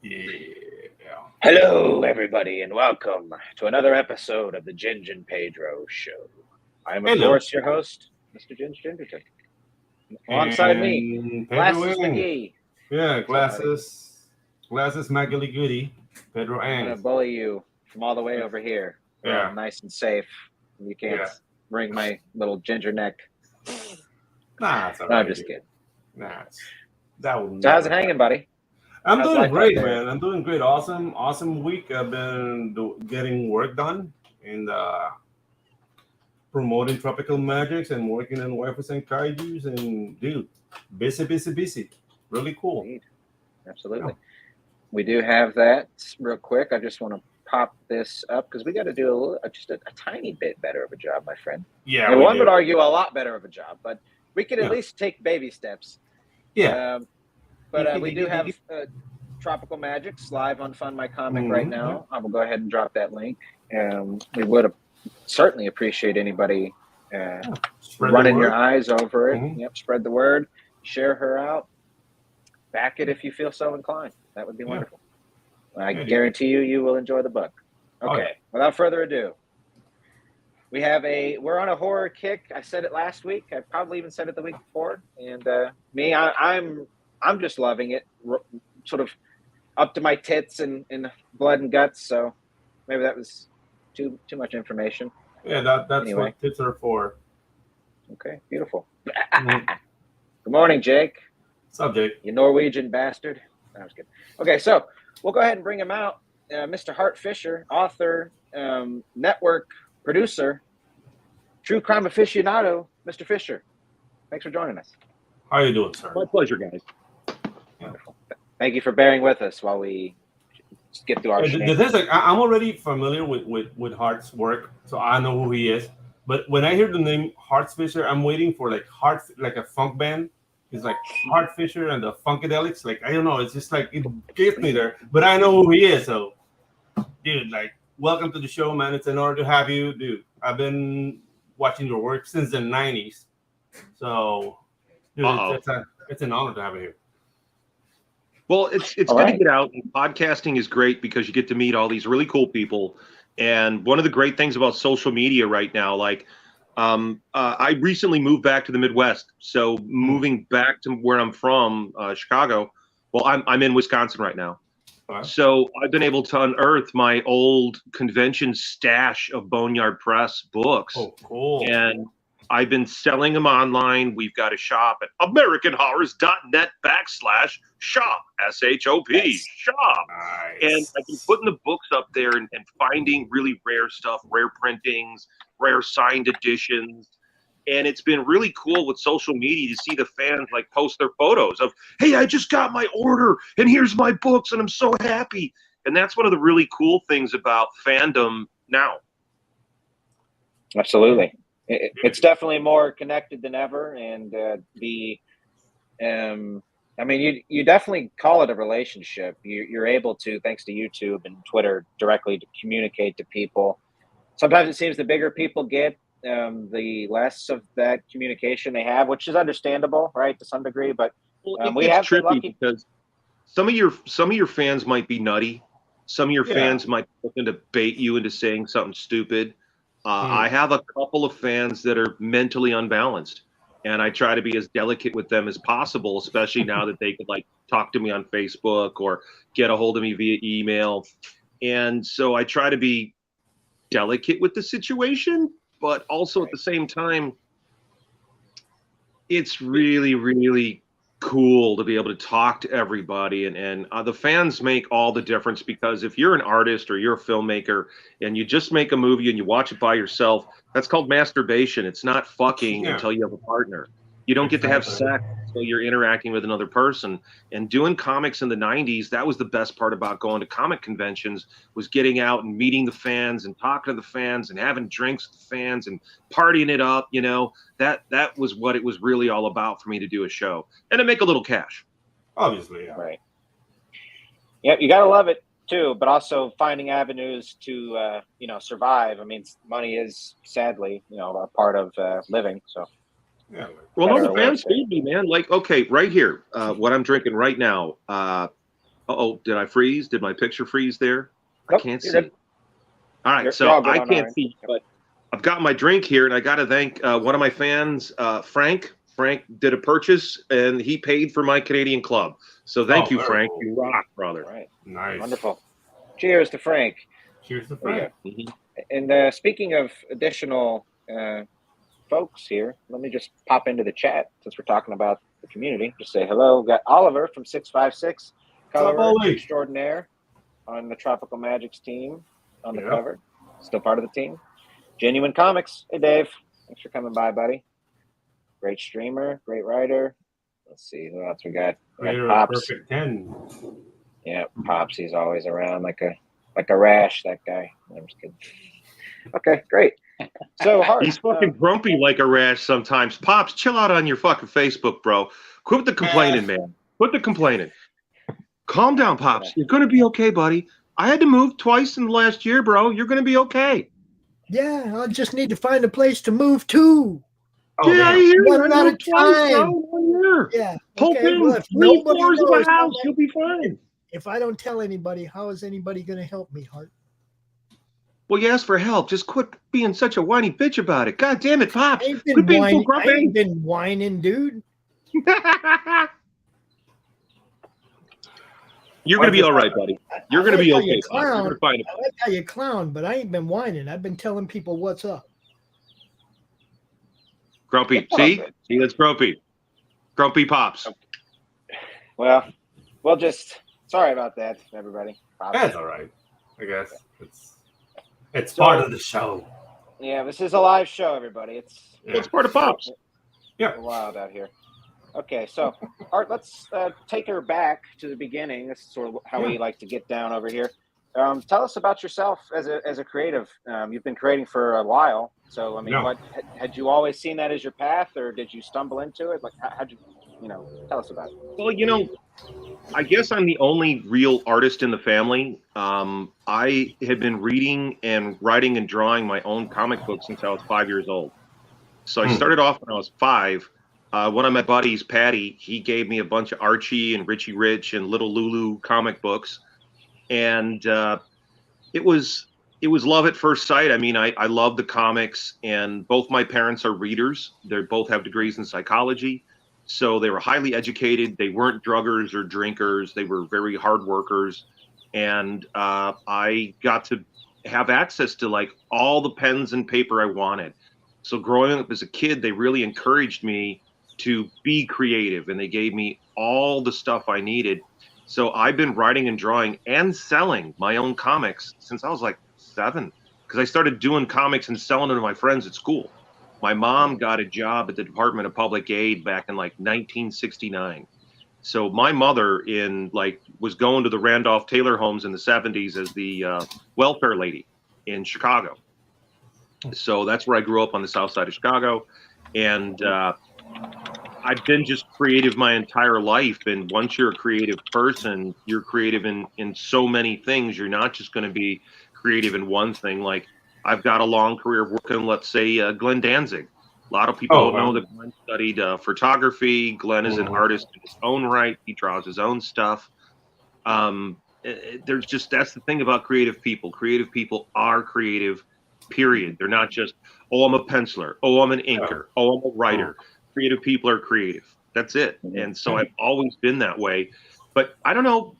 Yeah. Hello, everybody, and welcome to another episode of the Ginge and Pedro Show. I am, of Hello. course, your host, Mr. Ginge Gingerton. Alongside me, And Pedro Glasses Ang. McGee. Yeah, What's up, buddy? glasses Magali Goody. Pedro I'm going to Ang. bully you from all the way over here. Yeah. Nice and safe. You can't Yeah. wring my little ginger neck. Nah, it's all No, right. I'm just kidding. Nah, that would So how's it never hanging, buddy? I'm How's doing life great, out there? man. I'm doing great. Awesome week. I've been getting work done and promoting Tropical Magics and working on Waifus and Kaijus and dude, busy. Really cool. Indeed. Absolutely. Yeah. We do have that real quick. I just want to pop this up because we got to do just a tiny bit better of a job, my friend. Yeah, And we one do. would argue a lot better of a job, but we could at Yeah. least take baby steps. Yeah. But we do have Tropical Magics live on Fund My Comic right now. I will go ahead and drop that link. We would certainly appreciate anybody running your eyes over it. Mhm. Yep, spread the word, share her out, back it if you feel so inclined. That would be wonderful. I guarantee you will enjoy the book. Okay, Oh, yeah. Without further ado, we're on a horror kick. I said it last week. I probably even said it the week before. And I'm just loving it. Sort of up to my tits and blood and guts. So maybe that was too much information. Yeah, that's Anyway. what tits are for. Okay, beautiful. Mhm. Good morning, Jake. Subject. You Norwegian bastard. No, I was kidding. Okay, so we'll go ahead and bring him out. Mr. Hart Fisher, author, network producer, true crime aficionado, Mr. Fisher. Thanks for joining us. How you doing, sir? My pleasure, guys. Wonderful. Thank you for bearing with us while we get through our The shenanigans. thing is, like, I'm already familiar with Hart's work, so I know who he is. But when I hear the name Hart Fisher, I'm waiting for like a funk band. It's like Hart Fisher and the Funkadelics. Like, I don't know, it's just like it gets me there. But I know who he is, so dude, like, welcome to the show, man. It's an honor to have you, dude. I've been watching your work since the '90s, so dude, it's an honor to have you here. Well, it's All good right. to get out. And podcasting is great because you get to meet all these really cool people. And one of the great things about social media right now, like I recently moved back to the Midwest. So moving back to where I'm from, Chicago. Well, I'm in Wisconsin right now. Right. So I've been able to unearth my old convention stash of Boneyard Press books. Oh, cool. And I've been selling them online. We've got a shop at AmericanHorrors.net/shop, SHOP, shop. Nice. And I've been putting the books up there and finding really rare stuff, rare printings, rare signed editions. And it's been really cool with social media to see the fans like post their photos of, hey, I just got my order and here's my books and I'm so happy. And that's one of the really cool things about fandom now. Absolutely. It's definitely more connected than ever. And I mean, you definitely call it a relationship. You're able to, thanks to YouTube and Twitter, directly to communicate to people. Sometimes it seems the bigger people get, the less of that communication they have, which is understandable, right, to some degree. But we have been trippy lucky because some of your fans might be nutty. Some of your fans might be looking to bait you into saying something stupid. I have a couple of fans that are mentally unbalanced, and I try to be as delicate with them as possible, especially now that they could like talk to me on Facebook or get a hold of me via email. And so I try to be delicate with the situation, but also at the same time, it's really, really cool to be able to talk to everybody. And the fans make all the difference, because if you're an artist or you're a filmmaker and you just make a movie and you watch it by yourself, that's called masturbation. It's not fucking until you have a partner. You don't get to have sex until you're interacting with another person. And doing comics in the 90s, that was the best part about going to comic conventions, was getting out and meeting the fans and talking to the fans and having drinks with the fans and partying it up. You know, that was what it was really all about for me to do a show and to make a little cash. Obviously, yeah. Right. Yep, you gotta love it too, but also finding avenues to survive. I mean, money is sadly a part of living. So Yeah. Well, no, better the or fans worse, feed me, man. Like, okay, right here, what I'm drinking right now, Oh, did I freeze? Did my picture freeze there? I Nope, can't you're see. good. All right, You're so all good I on our can't end. see, but I've got my drink here, and I got to thank one of my fans, Frank. Frank did a purchase, and he paid for my Canadian club. So thank you, very Frank. cool. You rock, brother. All right. Nice. Wonderful. Cheers to Frank. Cheers to There you Frank. go. Mhm. And speaking of additional folks here, let me just pop into the chat since we're talking about the community. Just say hello. We've got Oliver from 656, What's up, colorer Ollie? extraordinaire on the Tropical Magics team on the Yeah. cover. Still part of the team. Genuine Comics. Hey, Dave. Thanks for coming by, buddy. Great streamer, great writer. Let's see who else we got. We got Creator of Pops. Perfect 10. Yeah, Pops. He's always around like a rash. That guy. I'm just kidding. Okay, great. So Hart. He's fucking grumpy like a rash sometimes. Pops, chill out on your fucking Facebook, bro. Quit with the complaining, man. Quit the complaining. Calm down, Pops. You're going to be okay, buddy. I had to move twice in the last year, bro. You're going to be okay. Yeah, I just need to find a place to move to. Oh, yeah, I damn. hear One you. I at a moved twice, bro, time. 1 year. Yeah. Hope Okay. in Well, if 3 nobody floors of knows, a house, you'll be fine. if I don't tell anybody, how is anybody going to help me, Hart? Well, you asked for help. Just quit being such a whiny bitch about it. God damn it, Pops. I ain't Quit been being so whining. I grumpy. ain't been whining, dude. You're going to be all right, buddy. You're going to be I like how okay, you Pops. You're clown. going to find it. I like how you clown, but I ain't been whining. I've been telling people what's up. Grumpy. It's all See? good. See, that's grumpy. Grumpy Pops. Well, we'll just sorry about that, everybody. Pops. That's all right. I guess it's So- part of the show. Yeah, this is a live show, everybody. It's Yeah. It's part of Pops. Yeah. wild out here. Okay, so Art, let's take her back to the beginning. This is sort of how we like to get down over here. Tell us about yourself as a creative. You've been creating for a while, so I mean, Yeah. what had you always seen that as your path, or did you stumble into it? Like, how'd you, tell us about it. Well, I guess I'm the only real artist in the family. I had been reading and writing and drawing my own comic books since I was 5 years old. So I started off when I was 5. One of my buddies, Patty, he gave me a bunch of Archie and Richie Rich and Little Lulu comic books, and it was love at first sight. I mean, I love the comics, and both my parents are readers. They both have degrees in psychology. So they were highly educated. They weren't druggers or drinkers. They were very hard workers. And I got to have access to like all the pens and paper I wanted. So growing up as a kid, they really encouraged me to be creative, and they gave me all the stuff I needed. So I've been writing and drawing and selling my own comics since I was like 7, because I started doing comics and selling them to my friends at school. My mom got a job at the Department of Public Aid back in like 1969. So my mother was going to the Randolph Taylor homes in the 70s as the welfare lady in Chicago. So that's where I grew up, on the south side of Chicago. And I've been just creative my entire life. And once you're a creative person, you're creative in so many things. You're not just going to be creative in one thing. Like, I've got a long career working, let's say, Glenn Danzig. A lot of people don't know that Glenn studied photography. Glenn is an artist in his own right. He draws his own stuff. That's the thing about creative people. Creative people are creative, period. They're not just, oh, I'm a penciler. Oh, I'm an inker. Oh, I'm a writer. Creative people are creative. That's it. And so I've always been that way. But I don't know,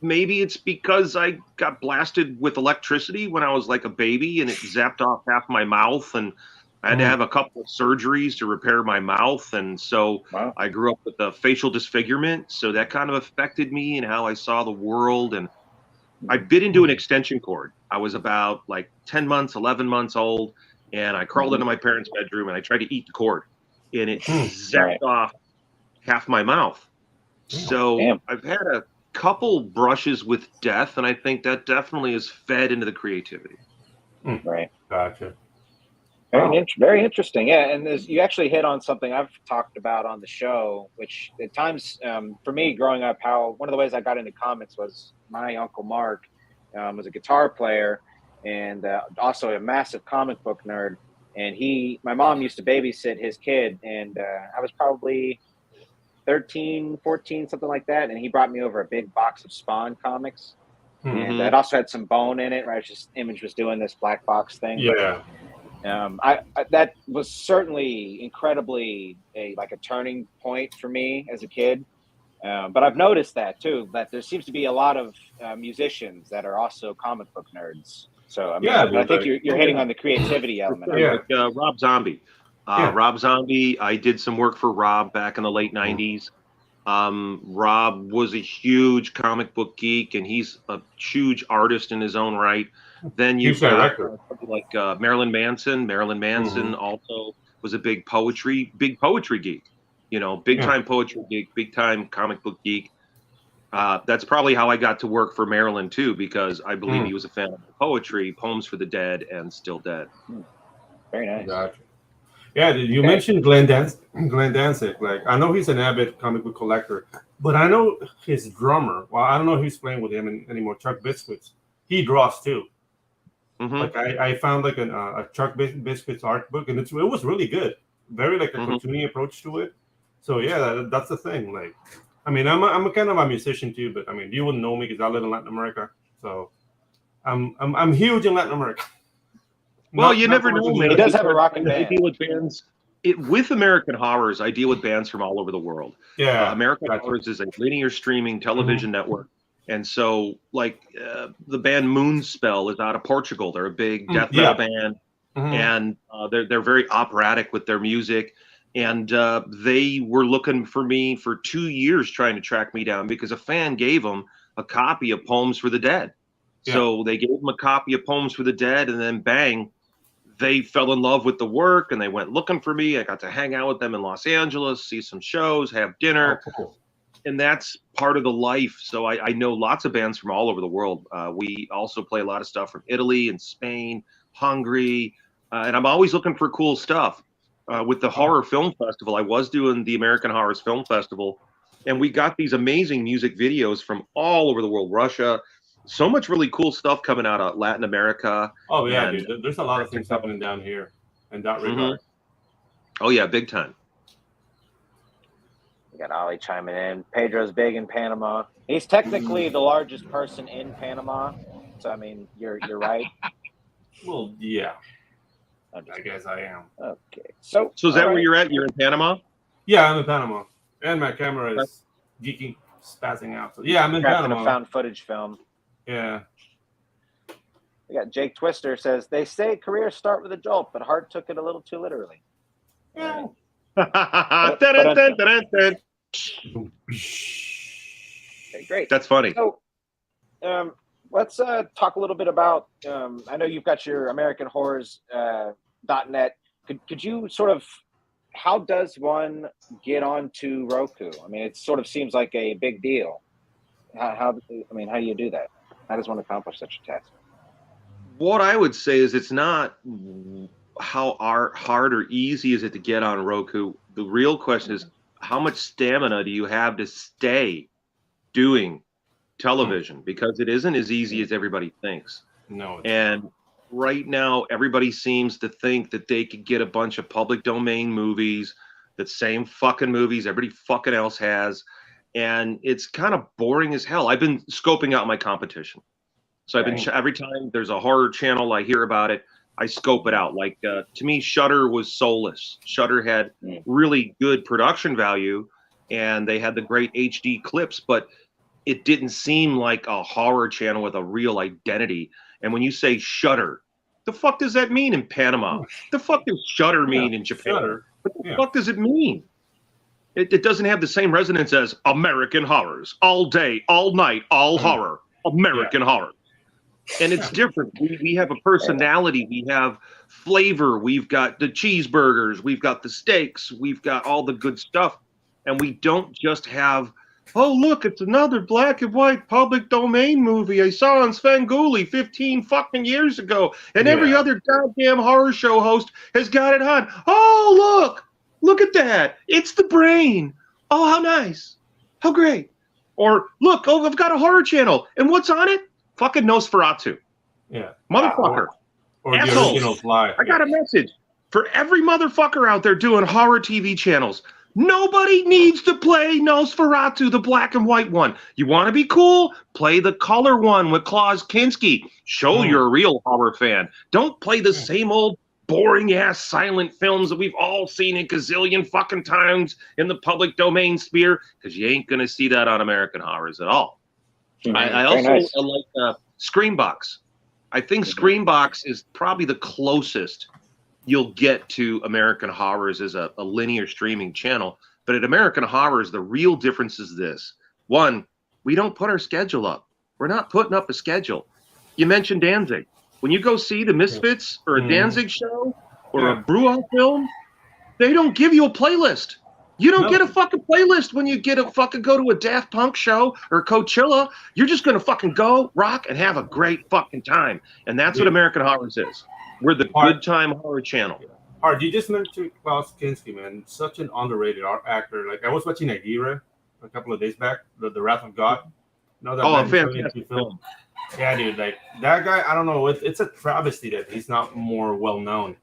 maybe it's because I got blasted with electricity when I was like a baby, and it zapped off half my mouth, and I had to have a couple of surgeries to repair my mouth. And so I grew up with a facial disfigurement. So that kind of affected me and how I saw the world. And I bit into an extension cord. I was about like 10 months, 11 months old. And I crawled into my parents' bedroom and I tried to eat the cord, and it zapped off half my mouth. So I've had a couple brushes with death, and I think that definitely has fed into the creativity. Right. Gotcha. Very interesting. Yeah, and you actually hit on something I've talked about on the show, which at times, for me growing up, how one of the ways I got into comics was my Uncle Mark was a guitar player and also a massive comic book nerd. And my mom used to babysit his kid, and I was probably 13, 14, something like that. And he brought me over a big box of Spawn comics. Mhm. And it also had some Bone in it, right? Just Image was doing this black box thing. Yeah. I that was certainly incredibly a turning point for me as a kid. But I've noticed that too, that there seems to be a lot of musicians that are also comic book nerds. So I mean, Yeah, I think dude, you're hitting on the creativity element. Yeah. Like Rob Zombie. Yeah. Rob Zombie, I did some work for Rob back in the late 90s. Rob was a huge comic book geek, and he's a huge artist in his own right. Then you've Huge got director. like Marilyn Manson. Marilyn Manson also was a big poetry geek. You know, big time poetry geek, big time comic book geek. That's probably how I got to work for Marilyn too, because I believe he was a fan of poetry, Poems for the Dead, and Still Dead. Very nice. Gotcha. Yeah, you mentioned Glenn Danzig. Like, I know he's an avid comic book collector, but I know his drummer. Well, I don't know if he's playing with him anymore. Chuck Biscuits. He draws too. Like I found like a Chuck Biscuits art book, and it was really good. Very like a cartoony approach to it. So yeah, that's the thing. Like, I mean, I'm a kind of a musician too, but I mean, you wouldn't know me because I live in Latin America. So I'm huge in Latin America. Well, you never know, man. He does have a rocking I band. deal with bands. With American Horrors, I deal with bands from all over the world. Yeah, American Horrors is a linear streaming television network. And so, like, the band Moonspell is out of Portugal. They're a big death metal band. And they're very operatic with their music. And they were looking for me for 2 years, trying to track me down because a fan gave them a copy of Poems for the Dead. Yeah. So they gave them a copy of Poems for the Dead, and then bang, they fell in love with the work, and they went looking for me. I got to hang out with them in Los Angeles, see some shows, have dinner. Oh, cool. And that's part of the life. So I know lots of bands from all over the world. We also play a lot of stuff from Italy and Spain, Hungary, and I'm always looking for cool stuff. With the Horror Film Festival, I was doing the American Horrors Film Festival, and we got these amazing music videos from all over the world, Russia. So much really cool stuff coming out of Latin America. Oh yeah, and, dude. There's a lot of things happening down here in that regard. Oh yeah, big time. We got Ollie chiming in. Pedro's big in Panama. He's technically the largest person in Panama. So I mean, you're right. Well, yeah. I guess I am. Okay. So is that where you're at? You're in Panama? Yeah, I'm in Panama, and my camera is geeking, spazzing out. So yeah, I'm in Trapped Panama. in a found footage film. Yeah. We got Jake Twister says they say careers start with a jolt, but Hart took it a little too literally. Yeah. Okay, great. That's funny. So, let's talk a little bit about. I know you've got your American Horrors .net. Could you sort of? How does one get onto Roku? I mean, it sort of seems like a big deal. How do you do that? How does one accomplish such a task? What I would say is it's not how hard or easy is it to get on Roku. The real question is how much stamina do you have to stay doing television, because it isn't as easy as everybody thinks. No. And right now, everybody seems to think that they could get a bunch of public domain movies, the same fucking movies everybody fucking else has. And it's kind of boring as hell. I've been scoping out my competition. So I've been, every time there's a horror channel, I hear about it, I scope it out. Like, to me, Shudder was soulless. Shudder had really good production value, and they had the great HD clips, but it didn't seem like a horror channel with a real identity. And when you say Shudder, the fuck does that mean in Panama? The fuck does Shudder mean in Japan? Shudder. What the fuck does it mean? It doesn't have the same resonance as American Horrors. All day, all night, all horror. American Horror. And it's different. We have a personality. We have flavor. We've got the cheeseburgers. We've got the steaks. We've got all the good stuff. And we don't just have, oh, look, it's another black and white public domain movie I saw on Svengoolie 15 fucking years ago. And every other goddamn horror show host has got it on. Oh, look at that. It's The Brain. Oh, how nice. How great. Or, look, oh, I've got a horror channel. And what's on it? Fucking Nosferatu. Yeah. Motherfucker. Or the Assholes. original Fly. I got a message for every motherfucker out there doing horror TV channels. Nobody needs to play Nosferatu, the black and white one. You want to be cool? Play the color one with Klaus Kinski. Show you're a real horror fan. Don't play the same old boring-ass silent films that we've all seen a gazillion fucking times in the public domain sphere, because you ain't going to see that on American Horrors at all. I also like Screambox. I think Screambox is probably the closest you'll get to American Horrors as a linear streaming channel. But at American Horrors, the real difference is this. One, we don't put our schedule up. We're not putting up a schedule. You mentioned Danzig. When you go see the Misfits or a Danzig show or a Bruhl film, they don't give you a playlist. You don't get a fucking playlist when you get a fucking go to a Daft Punk show or Coachella. You're just going to fucking go, rock, and have a great fucking time. And that's what American Horrors is. We're the good time horror channel. Art, you just mentioned Klaus Kinski, man. Such an underrated actor. Like, I was watching Aguirre a couple of days back, The Wrath of God. You know, that fantastic film. Yeah, dude, like, that guy, I don't know, it's a travesty that he's not more well-known.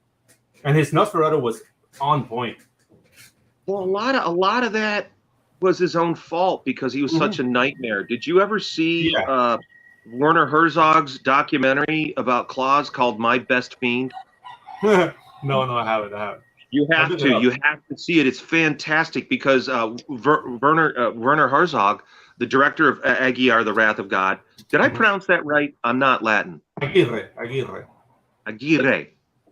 And his Nosferatu was on point. Well, a lot of that was his own fault because he was such a nightmare. Did you ever see Werner Herzog's documentary about Klaus called My Best Fiend? No, I haven't. You have to. You have to see it. It's fantastic because Werner Herzog, the director of Aguirre, The Wrath of God. Did I pronounce that right? I'm not Latin. Aguirre.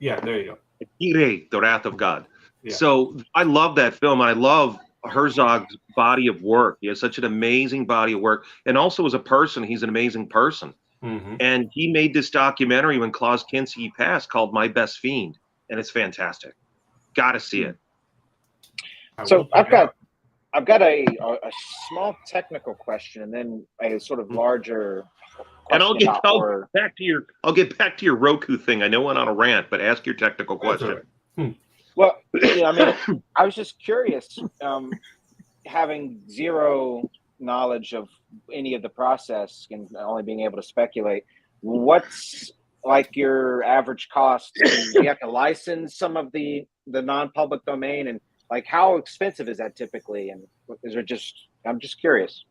Yeah, there you go. Aguirre, The Wrath of God. Yeah. So I love that film. And I love Herzog's body of work. He has such an amazing body of work. And also as a person, he's an amazing person. And he made this documentary when Klaus Kinski passed called My Best Fiend. And it's fantastic. Got to see it. So I've got a small technical question and then a sort of larger and I'll get back to your Roku thing. I know I went on a rant, but ask your technical question. Well, I mean, I was just curious, having zero knowledge of any of the process and only being able to speculate, what's like your average cost? Do you have to license some of the non-public domain, and like how expensive is that typically? And is there I'm just curious.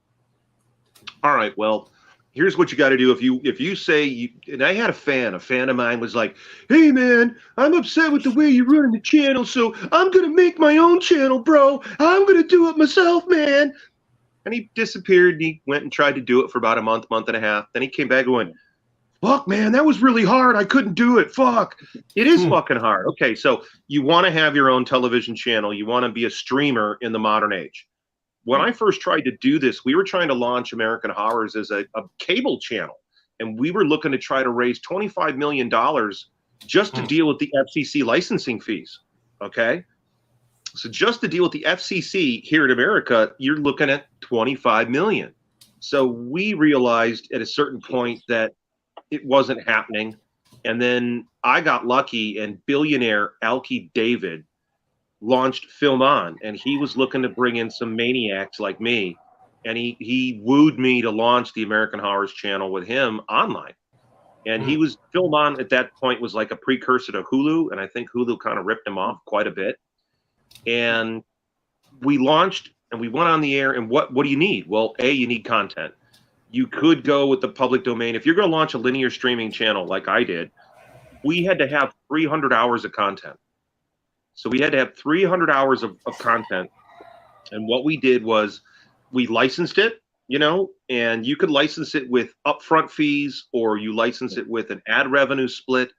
All right, well, here's what you got to do. If you say, and I had a fan of mine was like, hey man, I'm upset with the way you're running the channel, so I'm going to make my own channel, bro. I'm going to do it myself, man. And he disappeared. And he went and tried to do it for about a month and a half. Then he came back and went, fuck, man, that was really hard. I couldn't do it. Fuck. It is fucking hard. Okay, so you want to have your own television channel. You want to be a streamer in the modern age. When I first tried to do this, we were trying to launch American Horrors as a cable channel. And we were looking to try to raise $25 million just to deal with the FCC licensing fees. Okay? So just to deal with the FCC here in America, you're looking at $25 million. So we realized at a certain point that it wasn't happening. And then I got lucky, and billionaire Alki David launched Film On, and he was looking to bring in some maniacs like me, and he wooed me to launch the American Horrors channel with him online. And he was Film On at that point was like a precursor to Hulu, and I think Hulu kind of ripped him off quite a bit. And we launched and we went on the air, and what do you need? Well, you need content. You could go with the public domain. If you're going to launch a linear streaming channel like I did, we had to have 300 hours of content. So we had to have 300 hours of content. And what we did was we licensed it, and you could license it with upfront fees, or you license it with an ad revenue split.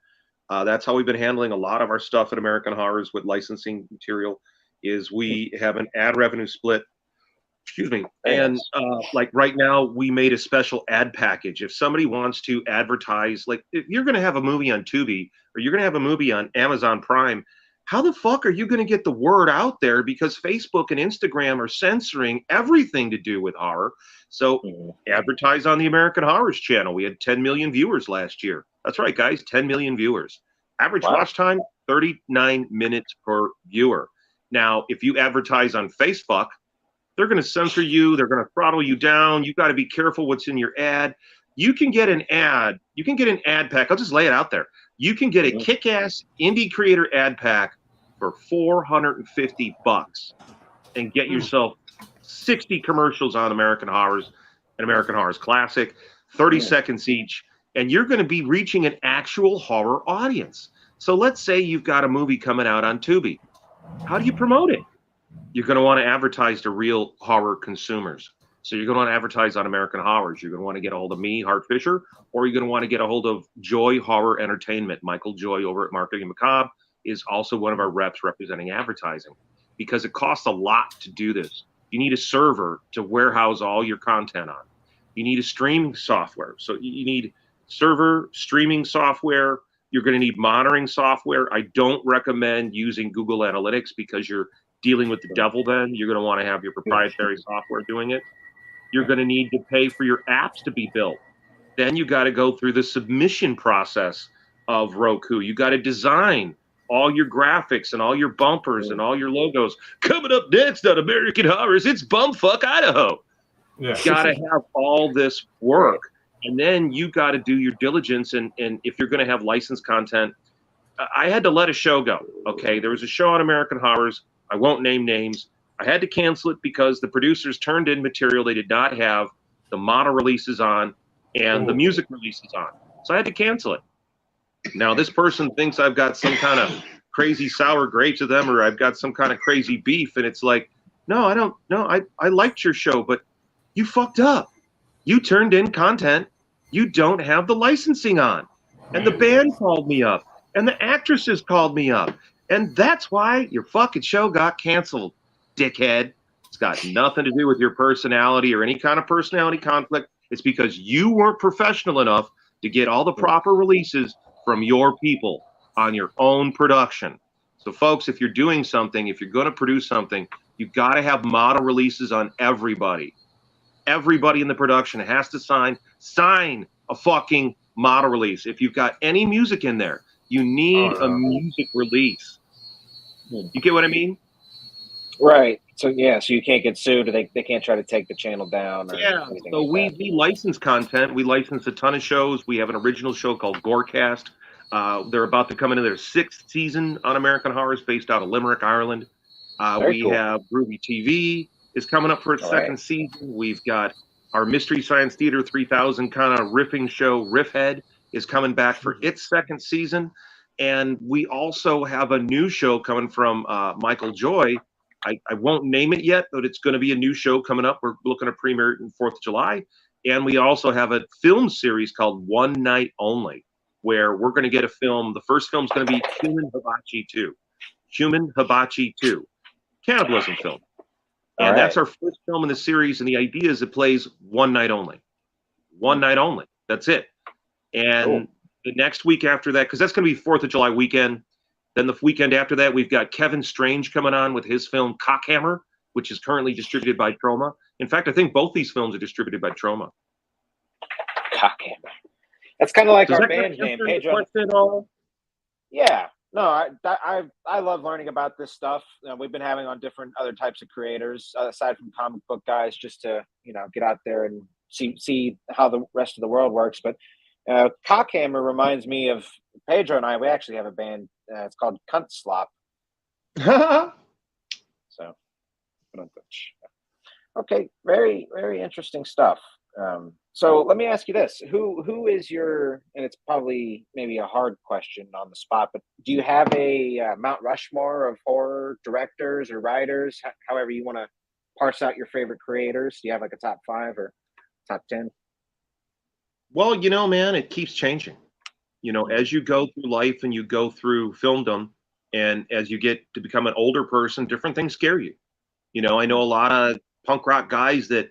That's how we've been handling a lot of our stuff at American Horrors with licensing material, is we have an ad revenue split. Excuse me. And like right now, we made a special ad package. If somebody wants to advertise, like if you're going to have a movie on Tubi or you're going to have a movie on Amazon Prime, how the fuck are you going to get the word out there? Because Facebook and Instagram are censoring everything to do with horror. So advertise on the American Horrors channel. We had 10 million viewers last year. That's right, guys, 10 million viewers. Average watch time, 39 minutes per viewer. Now, if you advertise on Facebook, they're going to censor you. They're going to throttle you down. You've got to be careful what's in your ad. You can get an ad. You can get an ad pack. I'll just lay it out there. You can get a kick-ass indie creator ad pack for $450. and get yourself 60 commercials on American Horrors and American Horrors Classic, 30 seconds each, and you're going to be reaching an actual horror audience. So let's say you've got a movie coming out on Tubi. How do you promote it? You're going to want to advertise to real horror consumers. So you're going to want to advertise on American Horrors. You're going to want to get a hold of me, Hart Fisher, or you're going to want to get a hold of Joy Horror Entertainment. Michael Joy over at Marketing Macabre is also one of our reps representing advertising, because it costs a lot to do this. You need a server to warehouse all your content on. You need a streaming software. So you need server, streaming software. You're going to need monitoring software. I don't recommend using Google Analytics because you're dealing with the devil then. You're going to want to have your proprietary software doing it. You're going to need to pay for your apps to be built. Then you got to go through the submission process of Roku. You got to design all your graphics and all your bumpers and all your logos. Coming up next on American Horrors, it's Bumfuck Idaho. Yeah. You got to have all this work. And then you got to do your diligence. And if you're going to have licensed content, I had to let a show go. Okay. There was a show on American Horrors. I won't name names. I had to cancel it because the producers turned in material they did not have the model releases on and the music releases on. So I had to cancel it. Now, this person thinks I've got some kind of crazy sour grapes with them, or I've got some kind of crazy beef. And it's like, no, I don't. No, I liked your show, but you fucked up. You turned in content you don't have the licensing on. And the band called me up, and the actresses called me up. And that's why your fucking show got canceled, dickhead. It's got nothing to do with your personality or any kind of personality conflict. It's because you weren't professional enough to get all the proper releases from your people on your own production. So, folks, if you're doing something, if you're going to produce something, you've got to have model releases on everybody. Everybody in the production has to sign a fucking model release. If you've got any music in there, you need a music release. You get what I mean? Right. So yeah, so you can't get sued, or they can't try to take the channel down. Or yeah. anything So like that. we license content. We license a ton of shows. We have an original show called Gorecast. They're about to come into their 6th season on American Horrors, based out of Limerick, Ireland. We Cool. have Groovy TV is coming up for its second season. We've got our Mystery Science Theater 3000 kind of riffing show, Riffhead, is coming back for its 2nd season. And we also have a new show coming from Michael Joy. I won't name it yet, but it's going to be a new show coming up. We're looking to premiere it on 4th of July. And we also have a film series called One Night Only, where we're going to get a film. The first film is going to be Human Hibachi 2. Human Hibachi 2. Cannibalism film. And that's our first film in the series. And the idea is it plays one night only. One night only. That's it. And the next week after that, because that's going to be 4th of July weekend. Then the weekend after that, we've got Kevin Strange coming on with his film Cockhammer, which is currently distributed by Troma. In fact, I think both these films are distributed by Troma. Cockhammer. That's kind of like Does our that band name, answer your Pedro. question at all? Yeah. No, I love learning about this stuff. We've been having on different other types of creators aside from comic book guys, just to get out there and see how the rest of the world works. But Cockhammer reminds me of Pedro and I. We actually have a band. It's called Cunt Slop. So, okay, very, very interesting stuff. So let me ask you this: who is your? And it's probably maybe a hard question on the spot, but do you have a Mount Rushmore of horror directors or writers? However you want to parse out your favorite creators. Do you have like a top 5 or top 10? Well, man, it keeps changing. As you go through life and you go through filmdom, and as you get to become an older person, different things scare you. I know a lot of punk rock guys that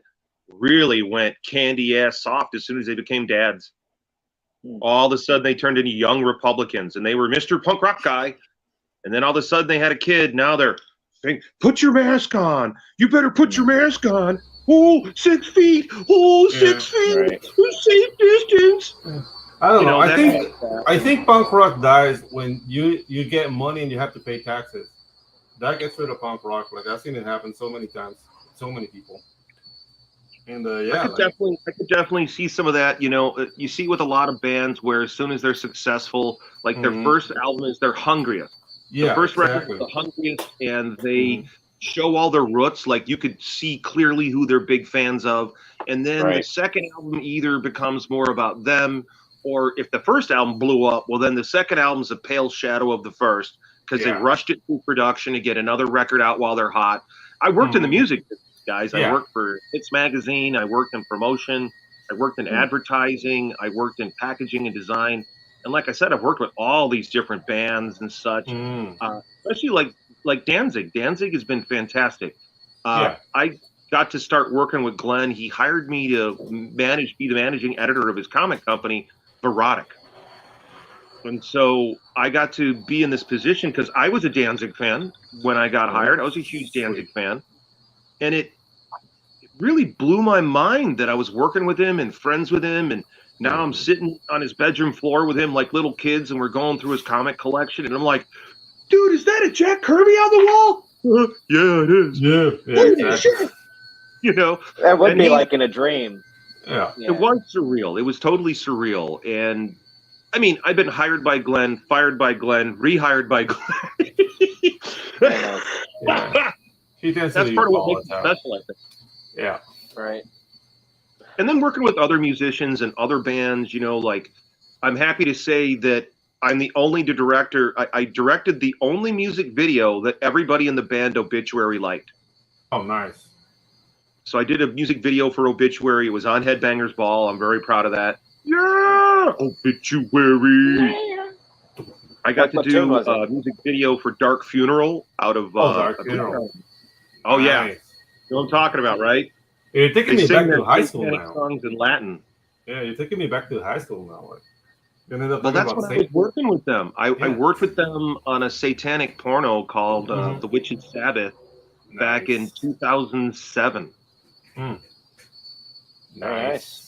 really went candy ass soft as soon as they became dads. All of a sudden they turned into young Republicans, and they were Mr. Punk Rock guy. And then all of a sudden they had a kid. Now they're saying, put your mask on. You better put your mask on. Oh, 6 feet. Oh, 6 feet. Right. Safe distance. I don't know. I think punk rock dies when you get money and you have to pay taxes. That gets rid of punk rock. Like, I've seen it happen so many times. So many people. And I could definitely see some of that. You see with a lot of bands where as soon as they're successful, like their first album is their hungriest. Yeah, the first exactly. record is the hungriest, and they show all their roots. Like you could see clearly who they're big fans of. And then the second album either becomes more about them, or if the first album blew up, well, then the second album's a pale shadow of the first because they rushed it through production to get another record out while they're hot. I worked in the music business, guys. I worked for Hits Magazine. I worked in promotion. I worked in advertising. I worked in packaging and design. And like I said, I've worked with all these different bands and such, especially like Danzig. Danzig has been fantastic. I got to start working with Glenn. He hired me to be the managing editor of his comic company, Verotic. And so I got to be in this position because I was a Danzig fan when I got hired. I was a huge Danzig fan. And it really blew my mind that I was working with him and friends with him. And now I'm sitting on his bedroom floor with him like little kids, and we're going through his comic collection. And I'm like, dude, is that a Jack Kirby on the wall? Yeah, it is. Yeah, exactly. You know, that would be like in a dream. Yeah, it was surreal. It was totally surreal. And I mean, I've been hired by Glenn, fired by Glenn, rehired by Glenn. That's part of what makes it special, I think. Yeah. Right. And then working with other musicians and other bands, you know, like I'm happy to say that I'm the only director. I directed the only music video that everybody in the band Obituary liked. Oh, nice. So I did a music video for Obituary. It was on Headbangers Ball. I'm very proud of that. Yeah, Obituary. Yeah. I got to do a music video for Dark Funeral out of Dark Funeral. Oh yeah, you know what I'm talking about, right? You're taking me back to high school now. Songs in Latin. Yeah, you're taking me back to high school now. Well, that's when I was working with them. I worked with them on a satanic porno called The Witch's Sabbath back in 2007. Nice.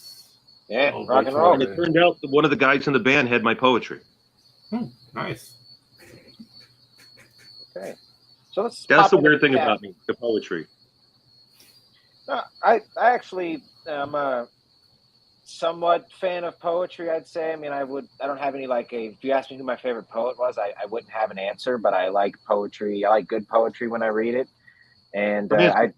Yeah, rock and roll. And it turned out that one of the guys in the band had my poetry. Nice. Okay. So that's the weird thing about me, the poetry. I actually am a somewhat fan of poetry, I'd say. I mean, I don't have any if you asked me who my favorite poet was, I wouldn't have an answer, but I like poetry. I like good poetry when I read it. And I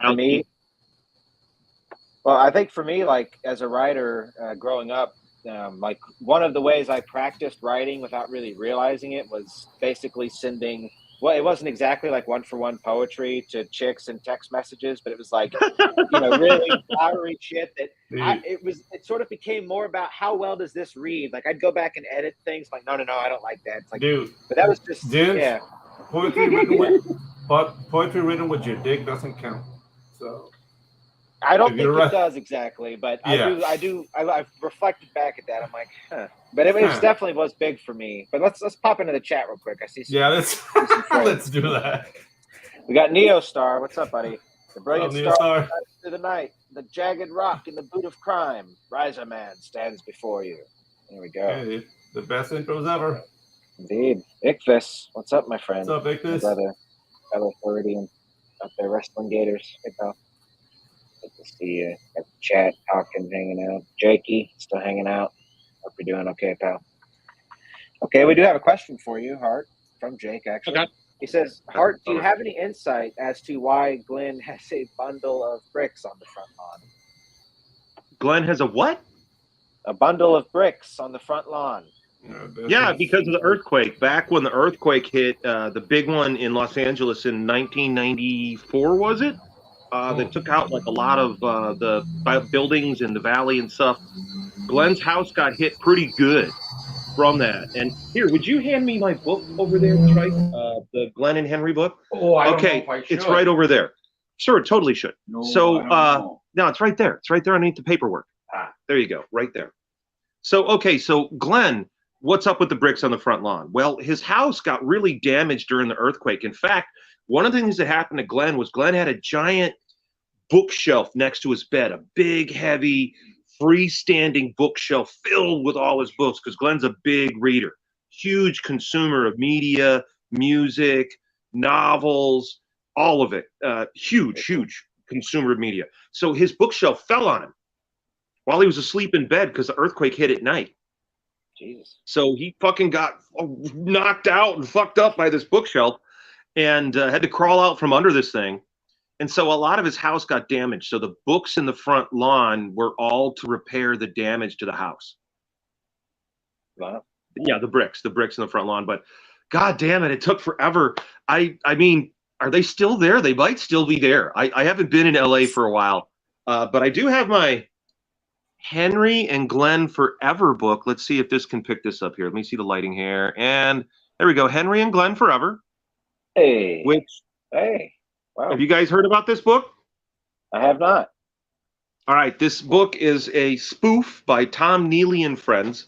think for me, like as a writer growing up, like one of the ways I practiced writing without really realizing it was basically sending, well, it wasn't exactly like one-for-one poetry to chicks and text messages, but it was like, really flowery shit that it sort of became more about how well does this read? Like I'd go back and edit things like, no, I don't like that. It's like, dude, but that was just, poetry written with your dick doesn't count. So I don't think it does exactly, but I've reflected back at that. I'm like, but it definitely was big for me. But let's pop into the chat real quick. I see some. Yeah, let's do that. We got Neostar. What's up, buddy? The brilliant star through the night. The jagged rock in the boot of crime. Riser Man stands before you. There we go. Hey, the best intros ever. Indeed. Ichthus. What's up, my friend? What's up, Ichthus? Fellow Floridian up there, Wrestling Gators. Hey, pal. Good to see you at the chat, talking, hanging out. Jakey, still hanging out. Hope you're doing okay, pal. Okay, we do have a question for you, Hart, from Jake, actually. Okay. He says, Hart, do you have any insight as to why Glenn has a bundle of bricks on the front lawn? Glenn has a what? A bundle of bricks on the front lawn. Yeah, because of the earthquake. Back when the earthquake hit, the big one in Los Angeles in 1994, was it? They took out like a lot of the buildings in the valley and stuff. Glenn's house got hit pretty good from that. And here, would you hand me my book over there, Trike? The Glenn and Henry book? Oh, I don't know if I should. It's right over there. Sure, totally should. No, no, it's right there. It's right there underneath the paperwork. There you go, right there. So Glenn, what's up with the bricks on the front lawn? Well, his house got really damaged during the earthquake. In fact, one of the things that happened to Glenn was Glenn had a giant bookshelf next to his bed, a big, heavy, freestanding bookshelf filled with all his books, because Glenn's a big reader, huge consumer of media, music, novels, all of it. Huge consumer of media. So his bookshelf fell on him while he was asleep in bed because the earthquake hit at night. Jesus. So he fucking got knocked out and fucked up by this bookshelf and had to crawl out from under this thing. And so a lot of his house got damaged. So the books in the front lawn were all to repair the damage to the house. Wow. Yeah, the bricks in the front lawn. But God damn it, it took forever. I mean, are they still there? They might still be there. I haven't been in LA for a while, but I do have my Henry and Glenn Forever book. Let's see if this can pick this up here. Let me see the lighting here. And there we go. Henry and Glenn Forever. Hey. Which, Wow. have you guys heard about this book? I have not. All right. This book is a spoof by Tom Neely and friends.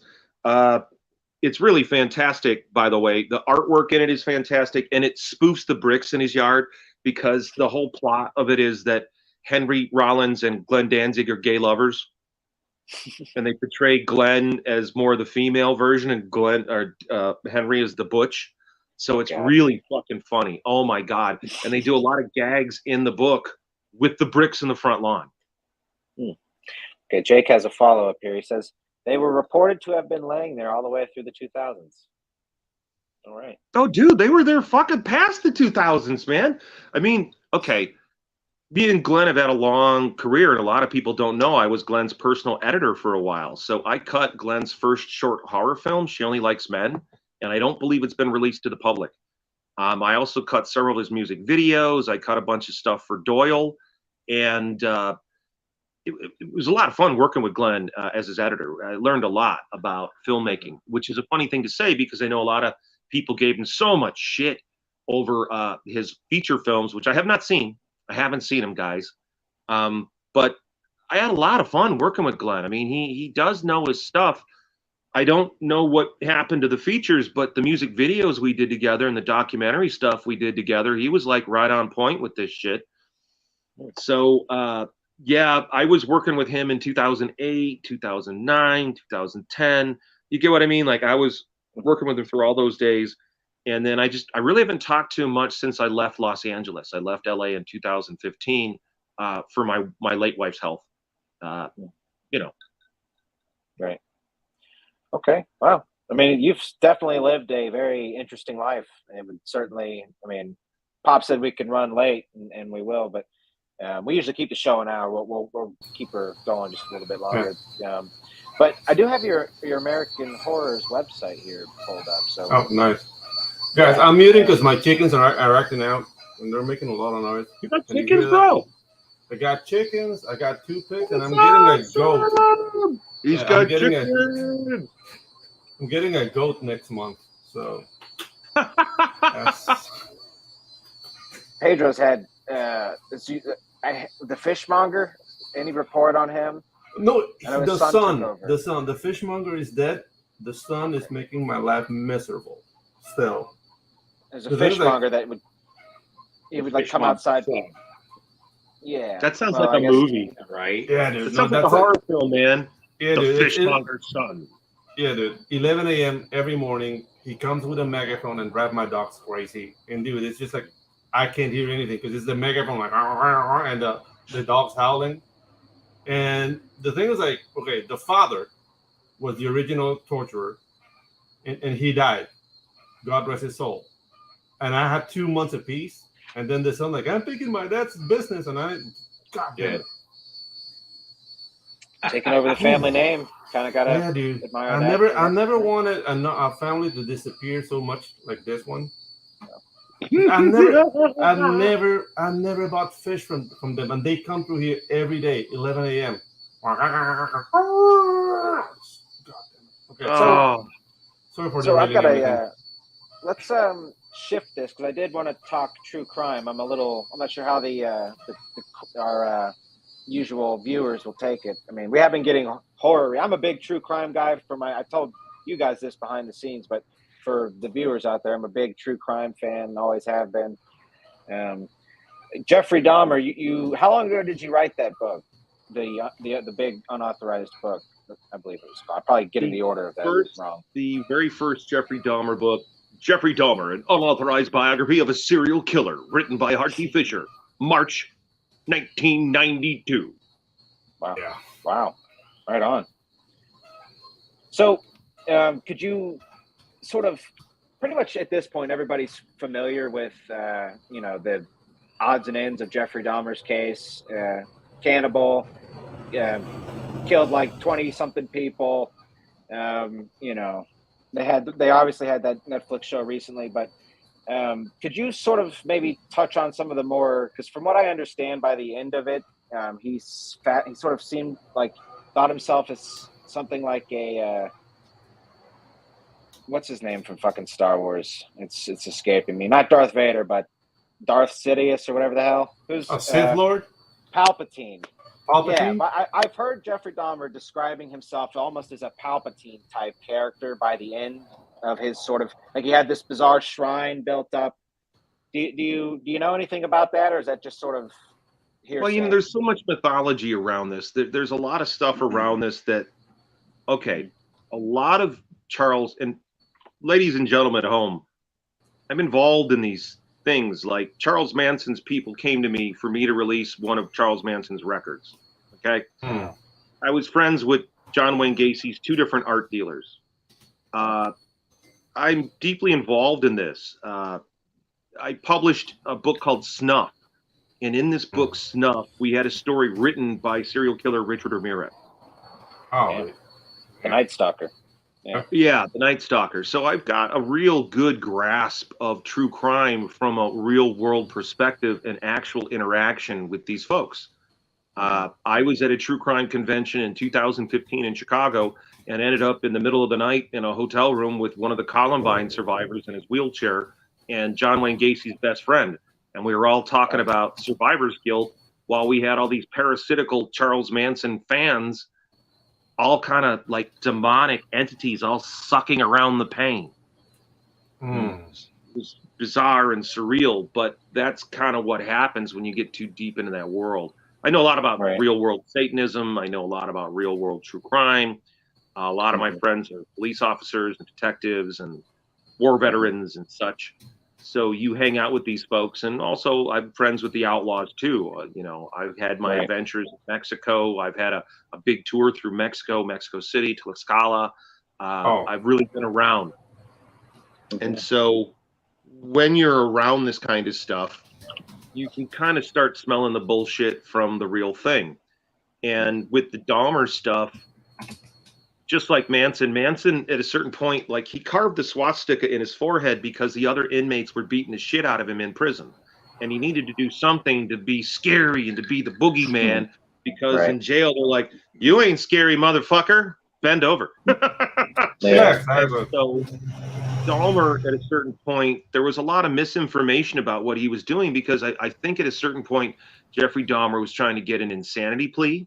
It's really fantastic, by the way. The artwork in it is fantastic, and it spoofs the bricks in his yard because the whole plot of it is that Henry Rollins and Glenn Danzig are gay lovers. And they portray Glenn as more the female version, and Henry is the butch. So it's really fucking funny. Oh my God! And they do a lot of gags in the book with the bricks in the front lawn. Okay, Jake has a follow-up here. He says they were reported to have been laying there all the way through the 2000s. All right. Oh, dude, they were there fucking past the 2000s, man. I mean, okay. Me and Glenn have had a long career, and a lot of people don't know I was Glenn's personal editor for a while. So I cut Glenn's first short horror film, She Only Likes Men, and I don't believe it's been released to the public. I also cut several of his music videos. I cut a bunch of stuff for Doyle, and it was a lot of fun working with Glenn as his editor. I learned a lot about filmmaking, which is a funny thing to say because I know a lot of people gave him so much shit over his feature films, which I have not seen. I haven't seen him, guys. But I had a lot of fun working with Glenn. I mean, he does know his stuff. I don't know what happened to the features, but the music videos we did together and the documentary stuff we did together, he was like right on point with this shit. So, yeah, I was working with him in 2008, 2009, 2010. You get what I mean? Like I was working with him through all those days. And then I really haven't talked to him much since I left Los Angeles. I left LA in 2015 for my late wife's health. Right. Okay. Wow. I mean, you've definitely lived a very interesting life. It would certainly, I mean, Pop said we can run late, and we will, but we usually keep the show an hour. We'll keep her going just a little bit longer. But I do have your American Horrors website here pulled up. So. Oh, nice. Guys, I'm muting because my chickens are acting out, and they're making a lot of noise. You got chickens, bro? I got chickens, I got toothpicks, and I'm getting a goat. He's got chickens. I'm getting a goat next month, so. Pedro's had the fishmonger. Any report on him? No, the son. The fishmonger is dead. The son is making my life miserable. Still. There's a fishmonger that would like come outside. Yeah, that sounds like a movie, right? Yeah, dude. It sounds like a horror film, man. Yeah, the dude. Fishmonger's son. Yeah, dude. 11 a.m. every morning, he comes with a megaphone and drives my dogs crazy. And dude, it's just like I can't hear anything because it's the megaphone like and the dog's howling. And the thing is like, okay, the father was the original torturer, and he died. God rest his soul. And I had 2 months of peace. And then the son, like, I'm thinking my dad's business, and God damn it. Taking over the family name, kind of gotta. Yeah, dude. Admire that. I never wanted a family to disappear so much like this one. I never bought fish from them, and they come through here every day, 11 a.m. Okay, sorry for so I've got everything. Let's shift this because I did want to talk true crime. I'm not sure how our usual viewers will take it. I mean, we have been getting horror. I'm a big true crime guy. I told you guys this behind the scenes, but for the viewers out there, I'm a big true crime fan. Always have been. Jeffrey Dahmer. You how long ago did you write that book? The big unauthorized book. I believe it was called. I'm probably getting the order of that wrong. The very first Jeffrey Dahmer book, Jeffrey Dahmer, an unauthorized biography of a serial killer, written by Hartley Fisher, March 1992. Wow. Yeah. Wow. Right on. So, could you sort of, pretty much at this point, everybody's familiar with, odds and ends of Jeffrey Dahmer's case. Cannibal, killed like 20-something people. You know, they obviously had that Netflix show recently, but could you sort of maybe touch on some of the more, because from what I understand by the end of it, he's fat. He sort of seemed like thought himself as something like a what's his name from fucking Star Wars? It's escaping me. Not Darth Vader, but Darth Sidious or whatever the hell. Who's A Sith Lord? Palpatine. Palpatine? Yeah, but I've heard Jeffrey Dahmer describing himself almost as a Palpatine type character by the end of his sort of, like, he had this bizarre shrine built up. Do you know anything about that, or is that just sort of hearsay? Well, there's so much mythology around this. There's a lot of stuff around this that, okay, a lot of Charles, and ladies and gentlemen at home, I'm involved in these things. Like, Charles Manson's people came to me for me to release one of Charles Manson's records. Okay. I was friends with John Wayne Gacy's 2 different art dealers. I'm deeply involved in this. I published a book called Snuff. And in this book, Snuff, we had a story written by serial killer Richard Ramirez. Oh, the Night Stalker. Yeah, the Night Stalker. So I've got a real good grasp of true crime from a real world perspective and actual interaction with these folks. I was at a true crime convention in 2015 in Chicago and ended up in the middle of the night in a hotel room with one of the Columbine survivors in his wheelchair and John Wayne Gacy's best friend. And we were all talking about survivor's guilt while we had all these parasitical Charles Manson fans, all kind of like demonic entities, all sucking around the pain. It was bizarre and surreal, but that's kind of what happens when you get too deep into that world. I know a lot about real world Satanism. I know a lot about real world true crime. A lot of my friends are police officers and detectives and war veterans and such. So you hang out with these folks, and also I'm friends with the outlaws too. I've had my adventures in Mexico. I've had a big tour through Mexico City, Tlaxcala. I've really been around. And so when you're around this kind of stuff, you can kind of start smelling the bullshit from the real thing. And with the Dahmer stuff, just like Manson at a certain point, like, he carved the swastika in his forehead because the other inmates were beating the shit out of him in prison. And he needed to do something to be scary and to be the boogeyman, because in jail they're like, you ain't scary, motherfucker. Bend over. So Dahmer, at a certain point, there was a lot of misinformation about what he was doing, because I think at a certain point, Jeffrey Dahmer was trying to get an insanity plea.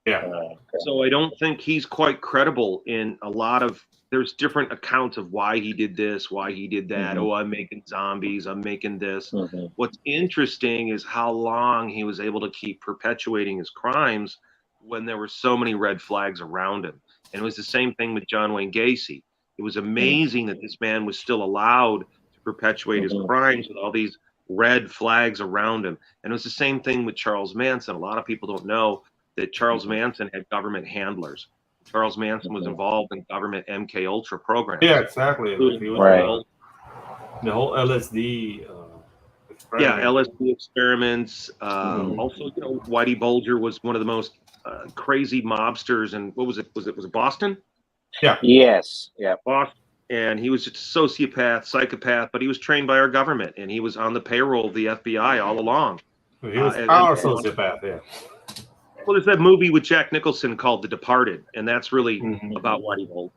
So I don't think he's quite credible in a lot of, there's different accounts of why he did this, why he did that. Oh, I'm making zombies, I'm making this. What's interesting is how long he was able to keep perpetuating his crimes when there were so many red flags around him. And it was the same thing with John Wayne Gacy. It was amazing that this man was still allowed to perpetuate his crimes with all these red flags around him. And it was the same thing with Charles Manson. A lot of people don't know that Charles Manson had government handlers. Charles Manson was involved in government MK Ultra programs. Yeah, exactly. The whole LSD. LSD experiments. Also, Whitey Bulger was one of the most crazy mobsters. And what was it? Was it Boston? Yeah. Yes. Yeah. Boston. And he was just a sociopath, psychopath, but he was trained by our government, and he was on the payroll of the FBI all along. He was our sociopath. Yeah. Well, there's that movie with Jack Nicholson called The Departed, and that's really about Whitey Bulger.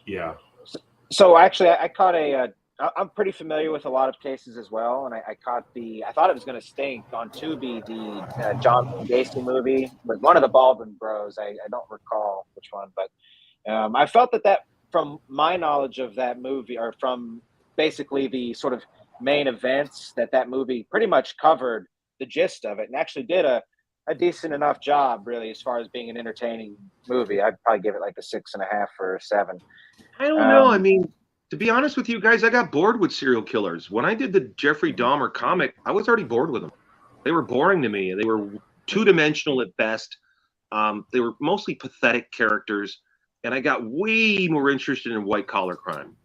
Yeah. So actually, I caught I'm pretty familiar with a lot of cases as well, and I caught I thought it was going to stink on Tubi, the John Gacy movie with one of the Baldwin bros. I don't recall which one, but I felt that from my knowledge of that movie, or from basically the sort of main events, that movie pretty much covered the gist of it, and actually did a decent enough job, really, as far as being an entertaining movie. I'd probably give it like a 6.5 or a 7. I don't know. I mean, to be honest with you guys, I got bored with serial killers. When I did the Jeffrey Dahmer comic, I was already bored with them. They were boring to me. They were two-dimensional at best. They were mostly pathetic characters, and I got way more interested in white-collar crime.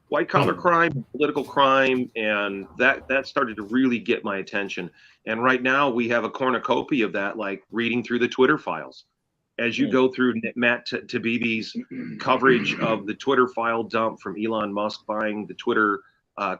white collar crime, political crime, and that started to really get my attention. And right now we have a cornucopia of that, like reading through the Twitter files. As you go through Matt Taibbi's coverage of the Twitter file dump from Elon Musk buying the Twitter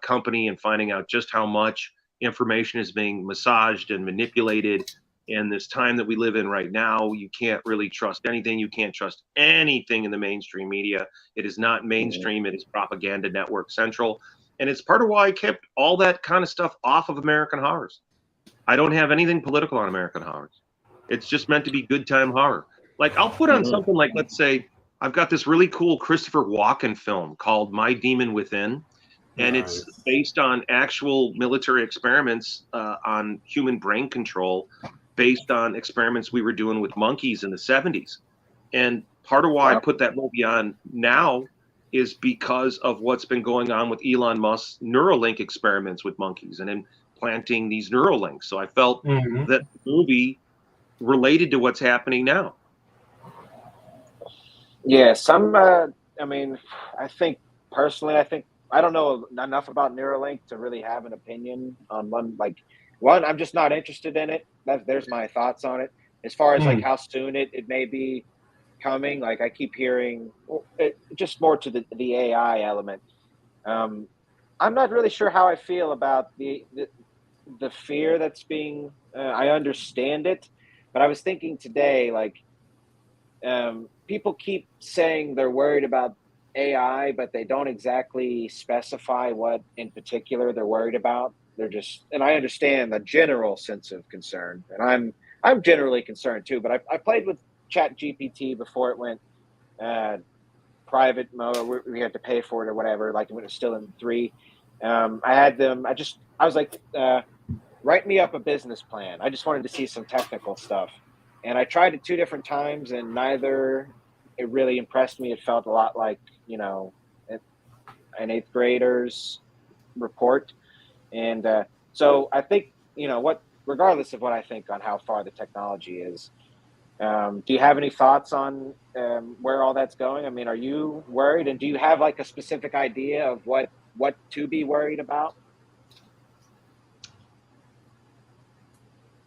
company and finding out just how much information is being massaged and manipulated. In this time that we live in right now, you can't really trust anything. You can't trust anything in the mainstream media. It is not mainstream. It is propaganda network central. And it's part of why I kept all that kind of stuff off of American Horrors. I don't have anything political on American Horrors. It's just meant to be good time horror. Like, I'll put on something like, let's say, I've got this really cool Christopher Walken film called My Demon Within. And it's based on actual military experiments on human brain control, based on experiments we were doing with monkeys in the 70s. And part of why I put that movie on now is because of what's been going on with Elon Musk's Neuralink experiments with monkeys and implanting these Neuralinks. So I felt that the movie related to what's happening now. Yeah, I mean, I think personally, I don't know enough about Neuralink to really have an opinion on one. I'm just not interested in it. There's my thoughts on it. As far as like how soon it may be coming, like I keep hearing, just more to the AI element. I'm not really sure how I feel about the fear that's being. I understand it, but I was thinking today, like, people keep saying they're worried about AI, but they don't exactly specify what in particular they're worried about. They're just, and I understand the general sense of concern, and I'm generally concerned too. But I played with ChatGPT before it went private mode. We had to pay for it or whatever. Like when it was still in 3. I was like, write me up a business plan. I just wanted to see some technical stuff, and I tried it 2 different times, and neither it really impressed me. It felt a lot like, you know, an 8th grader's report. And so I think, you know, regardless of what I think on how far the technology is, do you have any thoughts on where all that's going? I mean, are you worried? And do you have like a specific idea of what to be worried about?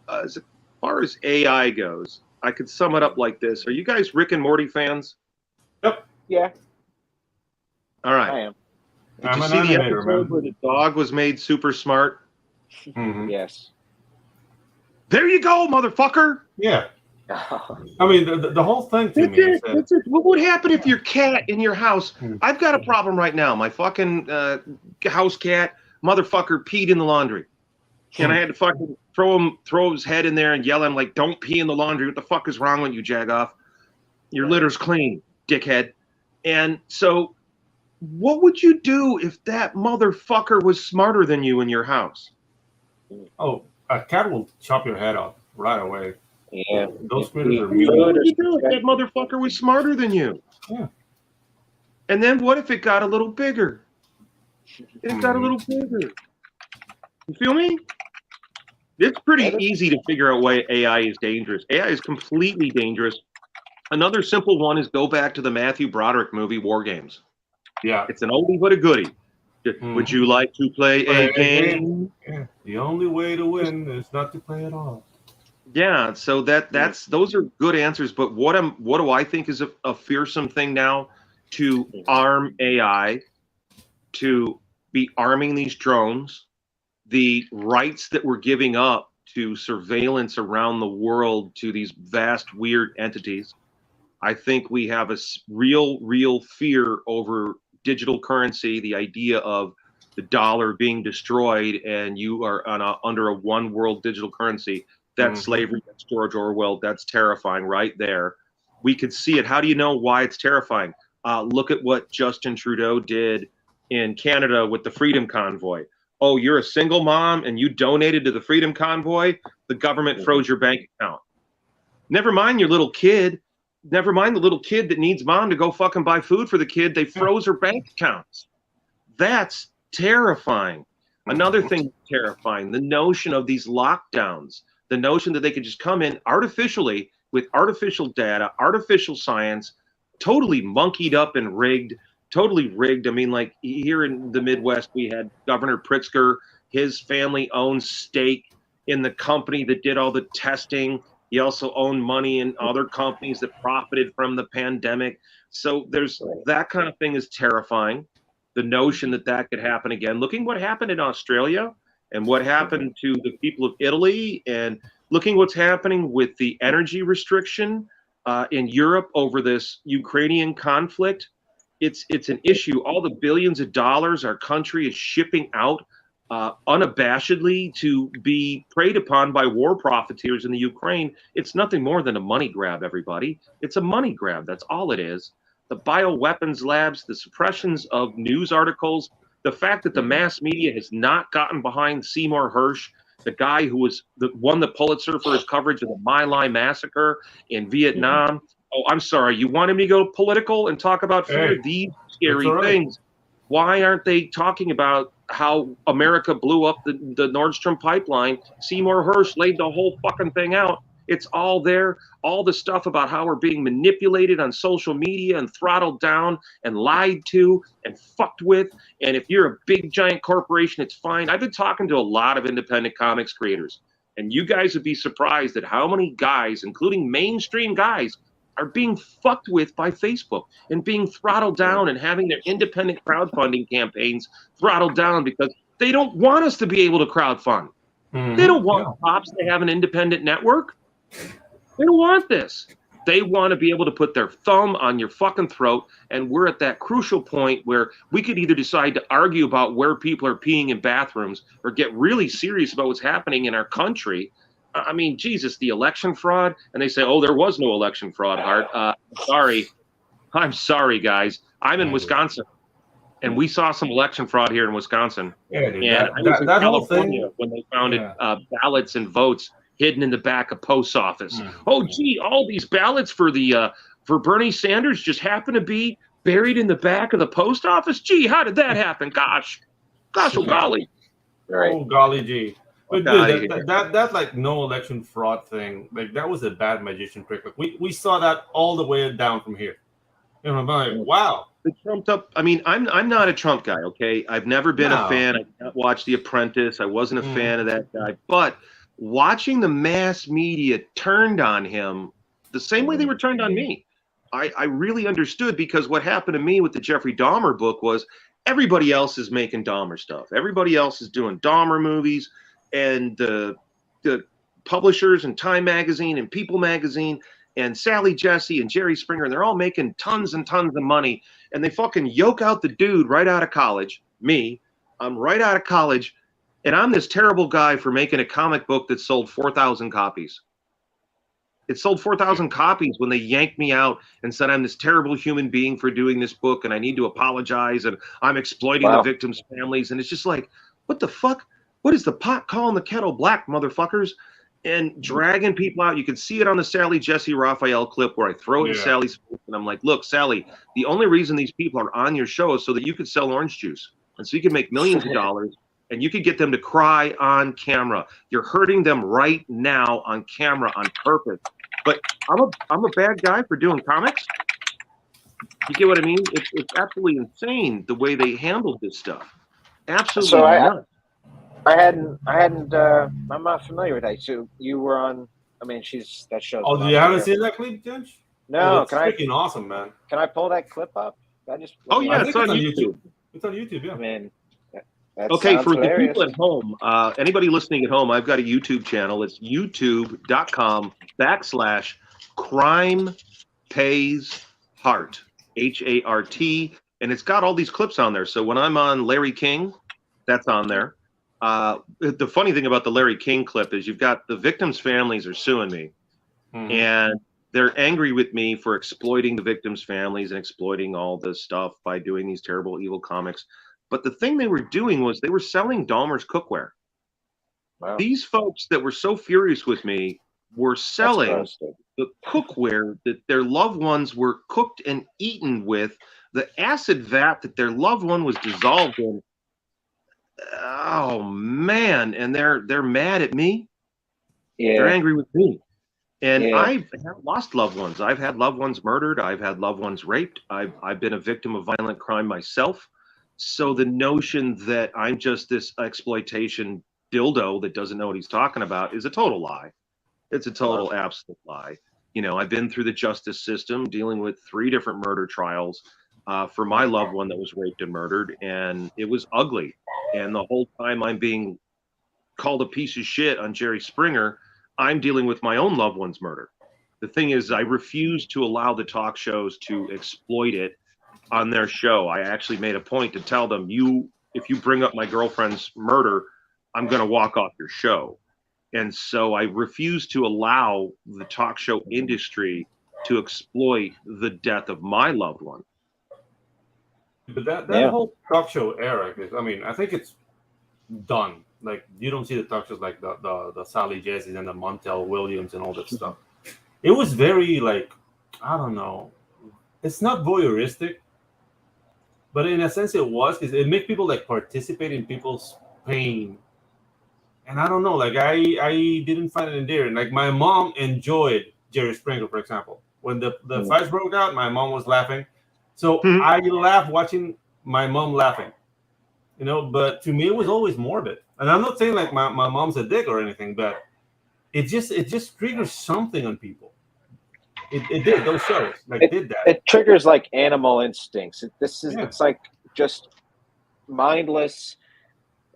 As far as AI goes, I could sum it up like this. Are you guys Rick and Morty fans? Yep. Yeah. All right. I am. Did you see the episode where the dog was made super smart? Yes. There you go, motherfucker. Yeah. I mean, the whole thing to me is that, what would happen if your cat in your house? I've got a problem right now. My fucking house cat, motherfucker, peed in the laundry. And I had to fucking throw his head in there and yell at him like, "Don't pee in the laundry. What the fuck is wrong with you, Jagoff? Your litter's clean, dickhead." And so what would you do if that motherfucker was smarter than you in your house? Oh, a cat will chop your head off right away. Yeah. Those critters are What mean. would you do if that motherfucker was smarter than you? Yeah. And then what if it got a little bigger? It got a little bigger. You feel me? It's pretty easy to figure out why AI is dangerous. AI is completely dangerous. Another simple one is go back to the Matthew Broderick movie, War Games. Yeah. It's an oldie but a goodie. Would you like to play a game? Yeah. The only way to win is not to play at all. Yeah, so those are good answers. But what do I think is a fearsome thing now? To arm AI, to be arming these drones, the rights that we're giving up to surveillance around the world to these vast weird entities. I think we have a real fear over digital currency, the idea of the dollar being destroyed and you are under a one world digital currency. That's slavery. That's George Orwell. That's terrifying right there. We could see it. How do you know why it's terrifying? Look at what Justin Trudeau did in Canada with the Freedom Convoy. Oh, you're a single mom and you donated to the Freedom Convoy? The government froze your bank account. Never mind your little kid. Never mind the little kid that needs mom to go fucking buy food for the kid. They froze her bank accounts. That's terrifying. Another thing terrifying, the notion of these lockdowns, the notion that they could just come in artificially with artificial data, artificial science, totally monkeyed up and rigged, totally rigged. I mean, like here in the Midwest, we had Governor Pritzker. His family owns stake in the company that did all the testing. He also owned money in other companies that profited from the pandemic. So there's that kind of thing is terrifying. The notion that that could happen again. Looking what happened in Australia and what happened to the people of Italy, and looking what's happening with the energy restriction in Europe over this Ukrainian conflict. It's an issue. All the billions of dollars our country is shipping out unabashedly to be preyed upon by war profiteers in the Ukraine. It's nothing more than a money grab, everybody. It's a money grab. That's all it is. The bioweapons labs, the suppressions of news articles, the fact that the mass media has not gotten behind Seymour Hersh, the guy who won the Pulitzer for his coverage of the My Lai massacre in Vietnam. Oh, I'm sorry. You want him to go political and talk about fear? Hey, These scary right. things. Why aren't they talking about how America blew up the Nord Stream pipeline? Seymour Hersh laid the whole fucking thing out. It's all there. All the stuff about how we're being manipulated on social media and throttled down and lied to and fucked with. And if you're a big giant corporation, it's fine. I've been talking to a lot of independent comics creators, and you guys would be surprised at how many guys, including mainstream guys, are being fucked with by Facebook and being throttled down and having their independent crowdfunding campaigns throttled down because they don't want us to be able to crowdfund. They don't want cops to have an independent network. They don't want this. They want to be able to put their thumb on your fucking throat, and we're at that crucial point where we could either decide to argue about where people are peeing in bathrooms or get really serious about what's happening in our country. I mean, Jesus, the election fraud, and they say, oh, there was no election fraud, Hart. I'm sorry, guys. I'm in Wisconsin, and we saw some election fraud here in Wisconsin. Yeah, dude, and I was in that whole California thing, when they found ballots and votes hidden in the back of post office. Oh, gee, all these ballots for Bernie Sanders just happen to be buried in the back of the post office. Gee, how did that happen? Gosh, oh golly. Right. Oh golly gee. But God, dude, that like no election fraud thing, like that was a bad magician trick. Like we saw that all the way down from here. You know, I'm like, wow. The trumped up. I mean, I'm not a Trump guy. Okay, I've never been a fan. I did not watch The Apprentice. I wasn't a fan of that guy. But watching the mass media turned on him the same way they were turned on me, I really understood, because what happened to me with the Jeffrey Dahmer book was everybody else is making Dahmer stuff. Everybody else is doing Dahmer movies, and the publishers and Time Magazine and People Magazine and Sally Jesse and Jerry Springer, and they're all making tons and tons of money, and they fucking yoke out the dude right out of college. Me, I'm right out of college, and I'm this terrible guy for making a comic book that sold 4,000 copies. It sold 4,000 copies when they yanked me out and said I'm this terrible human being for doing this book, and I need to apologize, and I'm exploiting the victims' families. And it's just like, what the fuck? What is the pot calling the kettle black, motherfuckers? And dragging people out. You can see it on the Sally Jesse Raphael clip where I throw it in Sally's face, and I'm like, look, Sally, the only reason these people are on your show is so that you could sell orange juice, and so you can make millions of dollars, and you could get them to cry on camera. You're hurting them right now on camera on purpose. But I'm a bad guy for doing comics. You get what I mean? It's absolutely insane the way they handled this stuff. Absolutely. So nuts. I'm not familiar with that. So you were on, I mean, that show's. Oh, you haven't seen that clip, Judge? No, it's freaking awesome, man. Can I pull that clip up? Oh yeah, it's on YouTube. It's on YouTube, yeah. I mean, okay, for hilarious. the people at home, anybody listening at home, I've got a YouTube channel. It's youtube.com/Crime Pays Hart, HART, and it's got all these clips on there. So when I'm on Larry King, that's on there. The funny thing about the Larry King clip is you've got the victims' families are suing me, and they're angry with me for exploiting the victims' families and exploiting all this stuff by doing these terrible, evil comics. But the thing they were doing was they were selling Dahmer's cookware. Wow. These folks that were so furious with me were selling the cookware that their loved ones were cooked and eaten with, the acid vat that their loved one was dissolved in. Oh man, and they're mad at me. Yeah. They're angry with me. And Yeah. I've lost loved ones. I've had loved ones murdered. I've had loved ones raped. I've been a victim of violent crime myself. So the notion that I'm just this exploitation dildo that doesn't know what he's talking about is a total lie. It's a total absolute lie. You know, I've been through the justice system dealing with 3 different murder trials for my loved one that was raped and murdered, and it was ugly. And the whole time I'm being called a piece of shit on Jerry Springer, I'm dealing with my own loved one's murder. The thing is, I refuse to allow the talk shows to exploit it on their show. I actually made a point to tell them, if you bring up my girlfriend's murder, I'm going to walk off your show. And so I refuse to allow the talk show industry to exploit the death of my loved one. But that Yeah. whole talk show era, I mean, I think it's done. Like, you don't see the talk shows like the Sally Jesse's and the Montel Williams and all that stuff. It was very, like, I don't know. It's not voyeuristic, but in a sense it was, because it made people like participate in people's pain. And I don't know, like I didn't find it endearing. Like, my mom enjoyed Jerry Springer, for example. When the fights broke out, my mom was laughing. So I laughed watching my mom laughing. You know, but to me it was always morbid. And I'm not saying like my mom's a dick or anything, but it just triggers something on people. It did, those shows did that. It triggers like animal instincts. It's like just mindless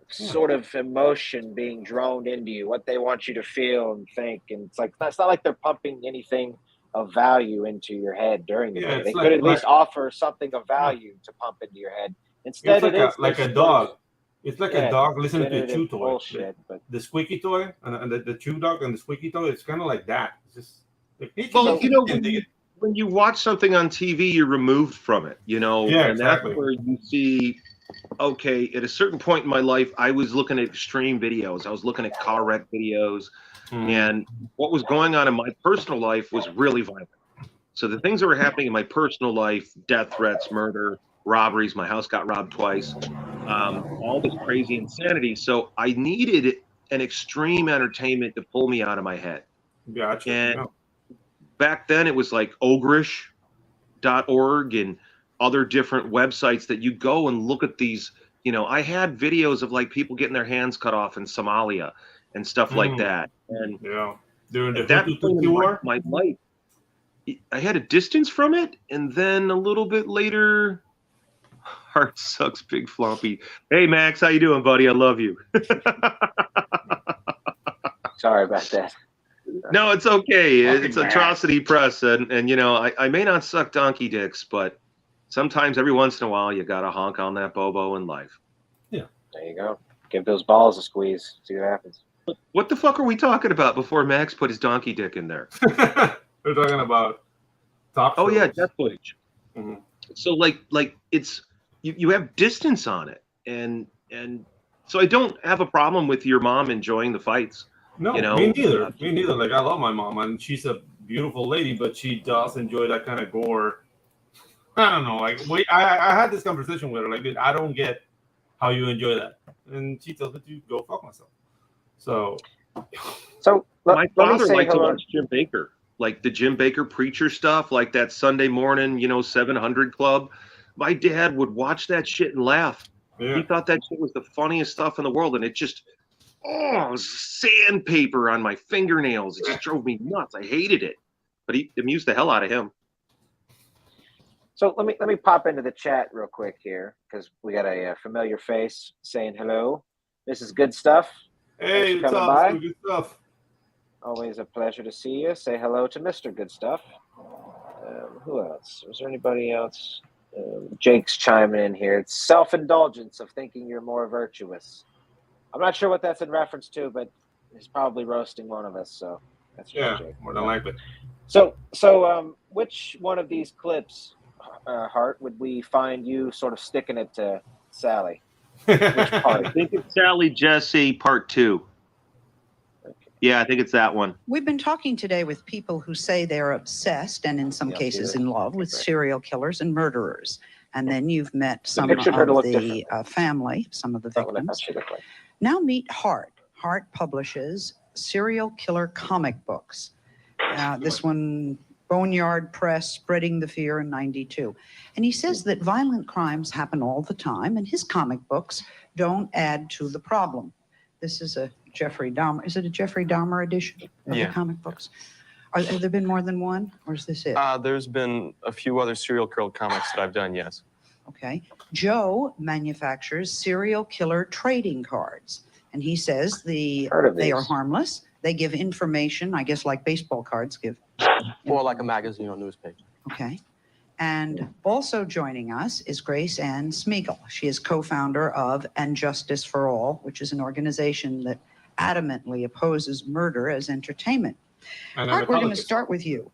sort of emotion being droned into you, what they want you to feel and think. And it's not like they're pumping anything of value into your head during the day. They could at least offer something of value to pump into your head. Instead, it's like a dog. It's like a dog listening to a chew toy. Bullshit, but the squeaky toy and the chew dog and the squeaky toy, it's kind of like that. It's just like, well, you know, when you watch something on TV, you're removed from it, you know, yeah, and exactly. That's where you see, okay, at a certain point in my life, I was looking at extreme videos. I was looking at car wreck videos, and what was going on in my personal life was really violent. So the things that were happening in my personal life, death threats, murder, robberies, my house got robbed twice, all this crazy insanity. So I needed an extreme entertainment to pull me out of my head. Gotcha. And back then it was like ogrish.org and other different websites that you go and look at these. You know, I had videos of like people getting their hands cut off in Somalia and stuff like that. And during at that point in my life, I had a distance from it. And then a little bit later, heart sucks, big floppy. Hey, Max, how you doing, buddy? I love you. sorry about that. No, it's okay. It's Atrocity Press. And you know, I may not suck donkey dicks, but sometimes every once in a while, you got to honk on that bobo in life. Yeah. There you go. Give those balls a squeeze. See what happens. What the fuck are we talking about before Max put his donkey dick in there? We're talking about top shows. Yeah, death footage. Mm-hmm. So like it's you have distance on it, and so I don't have a problem with your mom enjoying the fights. No, you know? Me neither. Like, I love my mom, and she's a beautiful lady, but she does enjoy that kind of gore. I don't know. Like, I had this conversation with her. Like, dude, I don't get how you enjoy that, and she tells me to go fuck myself. So my father liked to watch Jim Baker, like the Jim Baker preacher stuff, like that Sunday morning, 700 Club. My dad would watch that shit and laugh. Yeah. He thought that shit was the funniest stuff in the world, and it just, sandpaper on my fingernails. It just drove me nuts. I hated it, but it amused the hell out of him. So let me pop into the chat real quick here, because we got a familiar face saying hello. This is Good Stuff. Hey, it's awesome. Good stuff. Always a pleasure to see you. Say hello to Mr. Good Stuff. Who else? Was there anybody else? Jake's chiming in here. It's self-indulgence of thinking you're more virtuous. I'm not sure what that's in reference to, but he's probably roasting one of us. So that's Jake. More than likely. So which one of these clips, Hart, would we find you sort of sticking it to Sally? Which part? I think it's Sally Jesse Part 2. Yeah, I think it's that one. We've been talking today with people who say they're obsessed and in some cases in love with serial killers and murderers. And then you've met some of the family, some of the victims. Now meet Hart. Hart publishes serial killer comic books. This one, Boneyard Press, Spreading the Fear in 92. And he says that violent crimes happen all the time, and his comic books don't add to the problem. This is a Jeffrey Dahmer. Is it a Jeffrey Dahmer edition of the comic books? Have there been more than one, or is this it? There's been a few other serial killer comics that I've done, yes. Okay. Joe manufactures serial killer trading cards, and he says they are harmless. They give information, I guess, like baseball cards give. Or like a magazine or newspaper. Okay. And also joining us is Grace Ann Smeagol. She is co-founder of And Justice for All, which is an organization that adamantly opposes murder as entertainment. Art, we're going to start with you.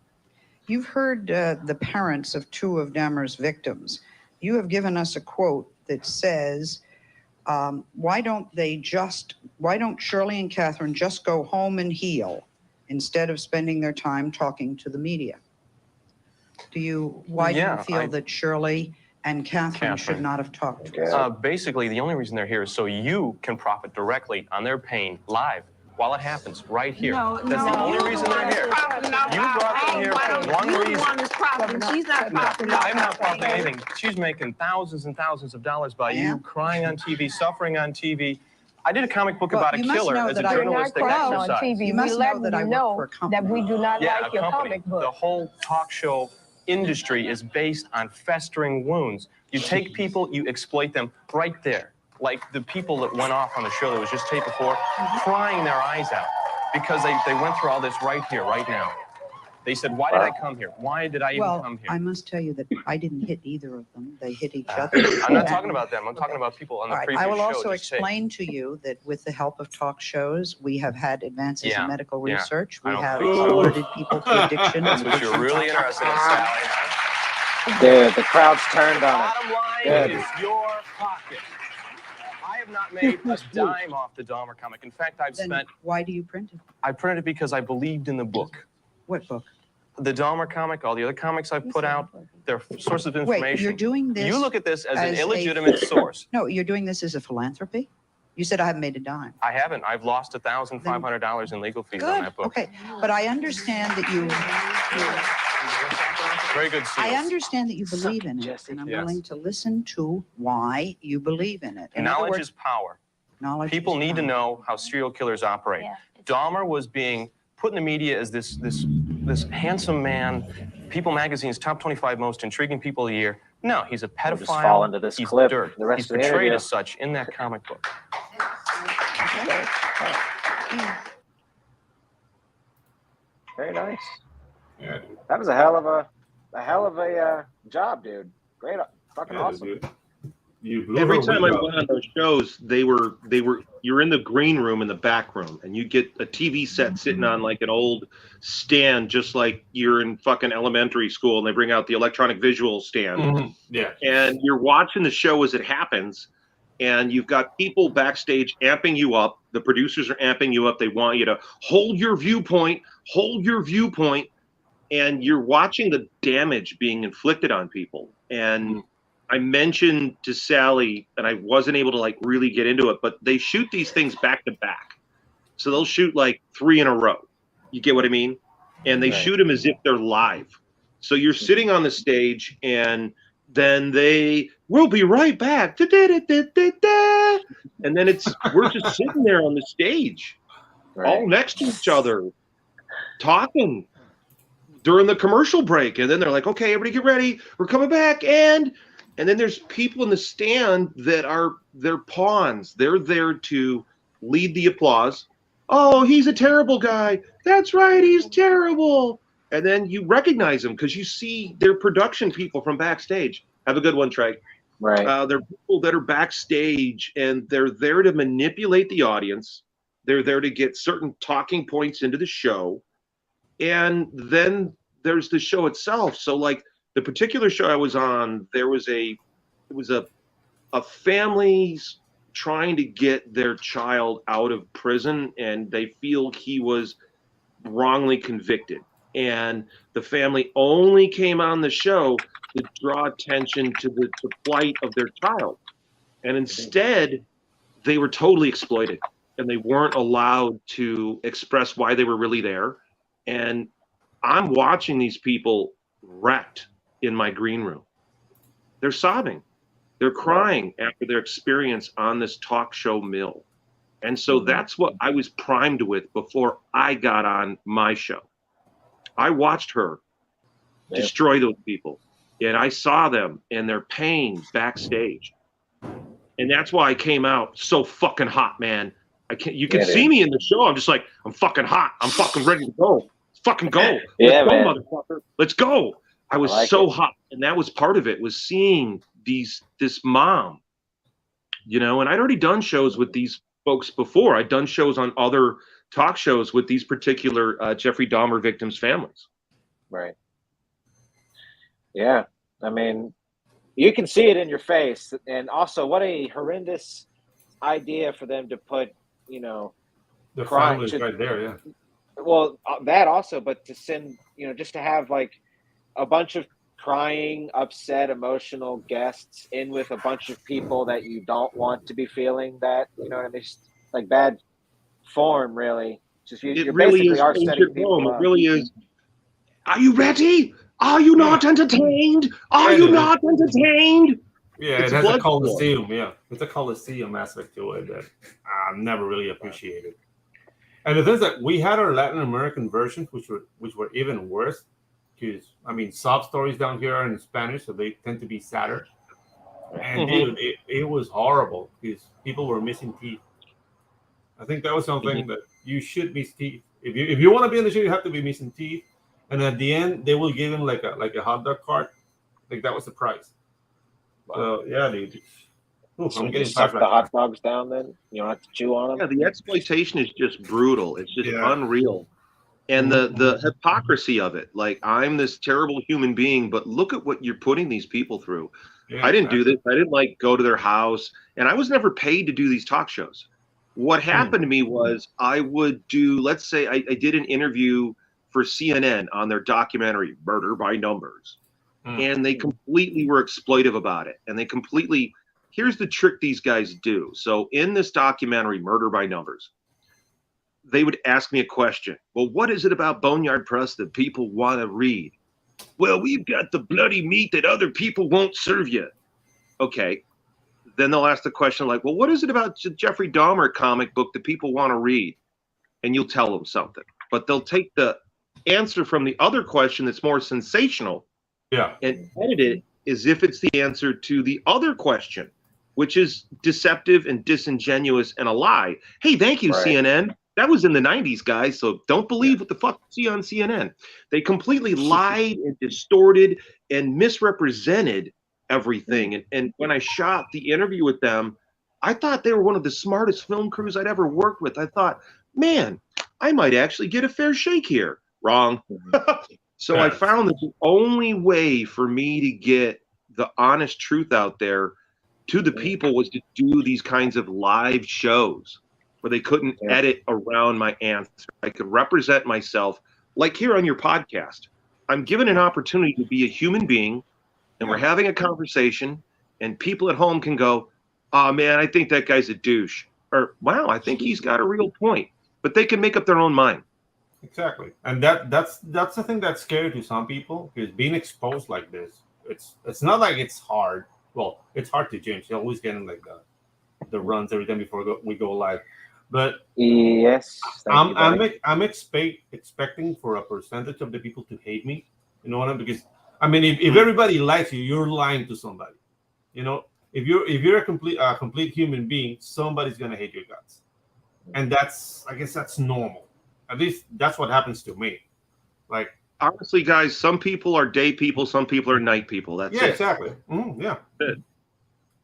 You've heard the parents of two of Dahmer's victims. You have given us a quote that says, why don't Shirley and Catherine just go home and heal instead of spending their time talking to the media? Why do you feel that Shirley and Catherine should not have talked to us? Basically, the only reason they're here is so you can profit directly on their pain live while it happens right here. That's the only reason they're here. You brought them here for one reason. She's not profiting. I'm not profiting anything. She's making thousands and thousands of dollars by you crying on TV, suffering on TV. I did a comic book about a killer as a journalistic exercise. You must know that I work for a company. That we do not like your company. comic book. The whole talk show industry is based on festering wounds. You take people, you exploit them right there. Like the people that went off on the show that was just taped before, crying their eyes out because they went through all this right here, right now. They said, why did I come here? Why did I even come here? I must tell you that I didn't hit either of them. They hit each other. I'm not talking about them. I'm talking about people on the previous show. I will also explain to you that with the help of talk shows, we have had advances in medical research. We have alerted people to addiction. That's what you're really interested in, Sally. Dude, the crowd's turned on it. Bottom line is your pocket. I have not made a dime off the Dahmer comic. In fact, Why do you print it? I printed it because I believed in the book. What book? The Dahmer comic, all the other comics I've put out, they're sources of information. Wait, you're doing this. You look at this as an illegitimate source. No, you're doing this as a philanthropy? You said I haven't made a dime. I haven't. I've lost $1,500 in legal fees on that book. Okay, but I understand that you. Very good. I understand that you believe in it, and I'm willing to listen to why you believe in it. Knowledge is power. Knowledge. People need to know how serial killers operate. Dahmer was being put in the media as this handsome man. People magazine's top 25 most intriguing people of the year. No, he's a pedophile. Just fall into this clip. Dirt. The rest He's of the portrayed interview. as such in that comic book. Very nice. Yeah, dude. That was a hell of a job, dude. Great, fucking awesome. Dude. You blew Every her time I wig went up. on those shows, you're in the green room in the back room, and you get a TV set sitting on like an old stand, just like you're in fucking elementary school, and they bring out the electronic visual stand. Mhm. Yeah. And you're watching the show as it happens, and you've got people backstage amping you up. The producers are amping you up. They want you to hold your viewpoint, and you're watching the damage being inflicted on people. And I mentioned to Sally, and I wasn't able to like really get into it, but they shoot these things back to back. So they'll shoot like 3 in a row. You get what I mean? And they shoot them as if they're live. So you're sitting on the stage, and then we'll be right back. And then we're just sitting there on the stage, all next to each other, talking during the commercial break. And then they're like, okay, everybody get ready. We're coming back. And then there's people in the stand that they're pawns. They're there to lead the applause. Oh, he's a terrible guy. That's right, he's terrible. And then you recognize them because you see they're production people from backstage. Have a good one, Trey. Right. They're people that are backstage, and they're there to manipulate the audience. They're there to get certain talking points into the show. And then there's the show itself. So like, the particular show I was on, it was a family trying to get their child out of prison, and they feel he was wrongly convicted. And the family only came on the show to draw attention to the plight of their child. And instead, they were totally exploited, and they weren't allowed to express why they were really there. And I'm watching these people wrecked in my green room. They're sobbing. They're crying after their experience on this talk show mill. And so that's what I was primed with before I got on my show. I watched her destroy those people, and I saw them and their pain backstage. And that's why I came out so fucking hot, man. You can see me in the show. I'm just like, I'm fucking hot. I'm fucking ready to go. Let's fucking go. Yeah, Let's go, man. motherfucker. Let's go. I was so hot, and that was part of it, was seeing this mom, and I'd already done shows with these folks before. I'd done shows on other talk shows with these particular Jeffrey Dahmer victims' families. Right. Yeah. I mean, you can see it in your face. And also, what a horrendous idea for them to put, The crying family's right there, yeah. Well, that also, but to send, just to have like a bunch of crying, upset, emotional guests in with a bunch of people that you don't want to be feeling that, what I mean? Just like bad form, really. Just you really basically is are setting people It up. really is. Are you ready? Are you not entertained? Are you not entertained? Yeah, It's it has a blood coliseum. Yeah, it's a coliseum aspect to it that I've never really appreciated. And the thing is that we had our Latin American versions, which were even worse, because sob stories down here are in Spanish, so they tend to be sadder. And dude, it was horrible because people were missing teeth. I think that was something that you should miss teeth. If you want to be in the show, you have to be missing teeth. And at the end, they will give him like a hot dog cart. Like that was the price. So yeah, dude. Oof, So I'm you getting just suck fired the back. hot dogs down then? You don't have to chew on them? Yeah, the exploitation is just brutal. It's just Yeah. unreal. And the hypocrisy of it. Like, I'm this terrible human being, but look at what you're putting these people through. Yeah, I didn't do this. I didn't go to their house, and I was never paid to do these talk shows. What happened to me was I would do, let's say I did an interview for CNN on their documentary, Murder by Numbers. And they completely were exploitive about it. And here's the trick these guys do. So in this documentary, Murder by Numbers, they would ask me a question. Well, what is it about Boneyard Press that people want to read? Well, we've got the bloody meat that other people won't serve you. Okay. Then they'll ask the question well, what is it about Jeffrey Dahmer comic book that people want to read? And you'll tell them something. But they'll take the answer from the other question that's more sensational and edit it as if it's the answer to the other question, which is deceptive and disingenuous and a lie. Hey, thank you, CNN. That was in the 90s, guys, so don't believe what the fuck you see on CNN. They completely lied and distorted and misrepresented everything. And when I shot the interview with them, I thought they were one of the smartest film crews I'd ever worked with. I thought, man, I might actually get a fair shake here. Wrong. So I found that the only way for me to get the honest truth out there to the people was to do these kinds of live shows where they couldn't edit around my answer. I could represent myself, like here on your podcast. I'm given an opportunity to be a human being, and we're having a conversation, and people at home can go, oh, man, I think that guy's a douche. Or, wow, I think he's got a real point. But they can make up their own mind. Exactly. And that's the thing that's scary to some people, because being exposed like this, it's not like it's hard. Well, it's hard to change. You're always getting like the runs every time before we go live. But yes, I'm expecting for a percentage of the people to hate me. You know what I mean? Because if everybody likes you, you're lying to somebody. If you're a complete human being, somebody's gonna hate your guts, and I guess that's normal. At least that's what happens to me. Like, honestly, guys, some people are day people, some people are night people. That's it. Exactly. Yeah.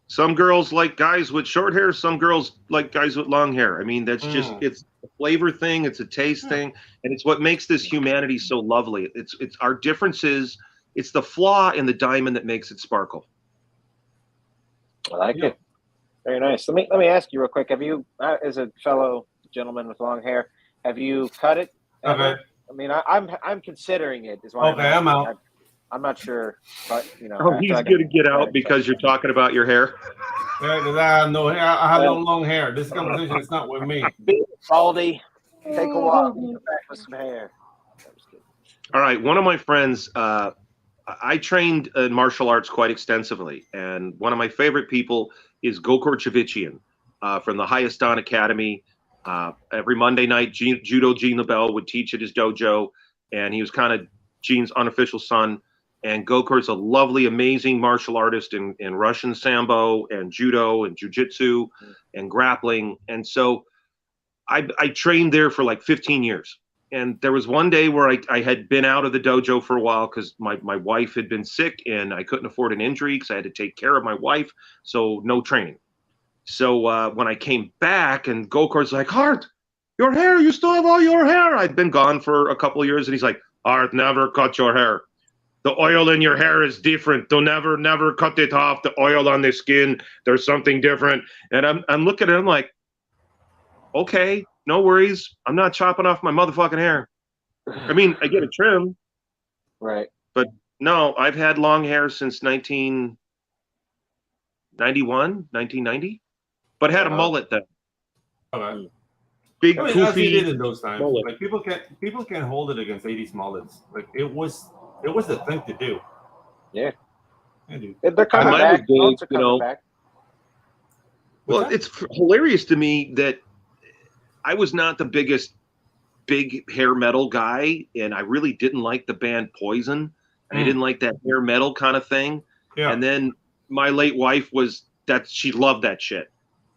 Some girls like guys with short hair. Some girls like guys with long hair. That's just, it's a flavor thing. It's a taste thing. And it's what makes this humanity so lovely. It's our differences. It's the flaw in the diamond that makes it sparkle. I like it. Very nice. Let me ask you real quick. Have you, as a fellow gentleman with long hair, have you cut it ever? Okay. I'm considering it. Is why I'm out. I'm not sure, but he's going to get out because you're talking about your hair. I have no long hair. This conversation is not with me. Baldy, take a walk. Come back with some hair. All right, one of my friends, I trained in martial arts quite extensively, and one of my favorite people is Gokor Chavicyan from the Highest Dan Academy. Every Monday night, Judo Gene LaBelle would teach at his dojo, and he was kind of Gene's unofficial son. And Gokor's a lovely, amazing martial artist in Russian Sambo and Judo and Jiu-Jitsu and grappling. And so I trained there for like 15 years. And there was one day where I had been out of the dojo for a while because my wife had been sick and I couldn't afford an injury because I had to take care of my wife. So no training. So when I came back and Gokor's like, Hart, your hair, you still have all your hair. I'd been gone for a couple of years. And he's like, Hart, never cut your hair. The oil in your hair is different. Don't never cut it off. The oil on the skin, there's something different. And I'm looking at him like, okay, no worries. I'm not chopping off my motherfucking hair. I mean, I get a trim. Right. But no, I've had long hair since 1991, 1990. But had a mullet then. Okay. Big, I mean, as he did goofy in those times. mullet. Like people can't hold it against 80s mullets. Like it was the thing to do. Yeah. Yeah, dude. They're coming My back. days, Mults are you coming know, back. Well, What's that? it's hilarious to me that I was not the biggest big hair metal guy, and I really didn't like the band Poison. I didn't like that hair metal kind of thing. Yeah. And then my late wife she loved that shit.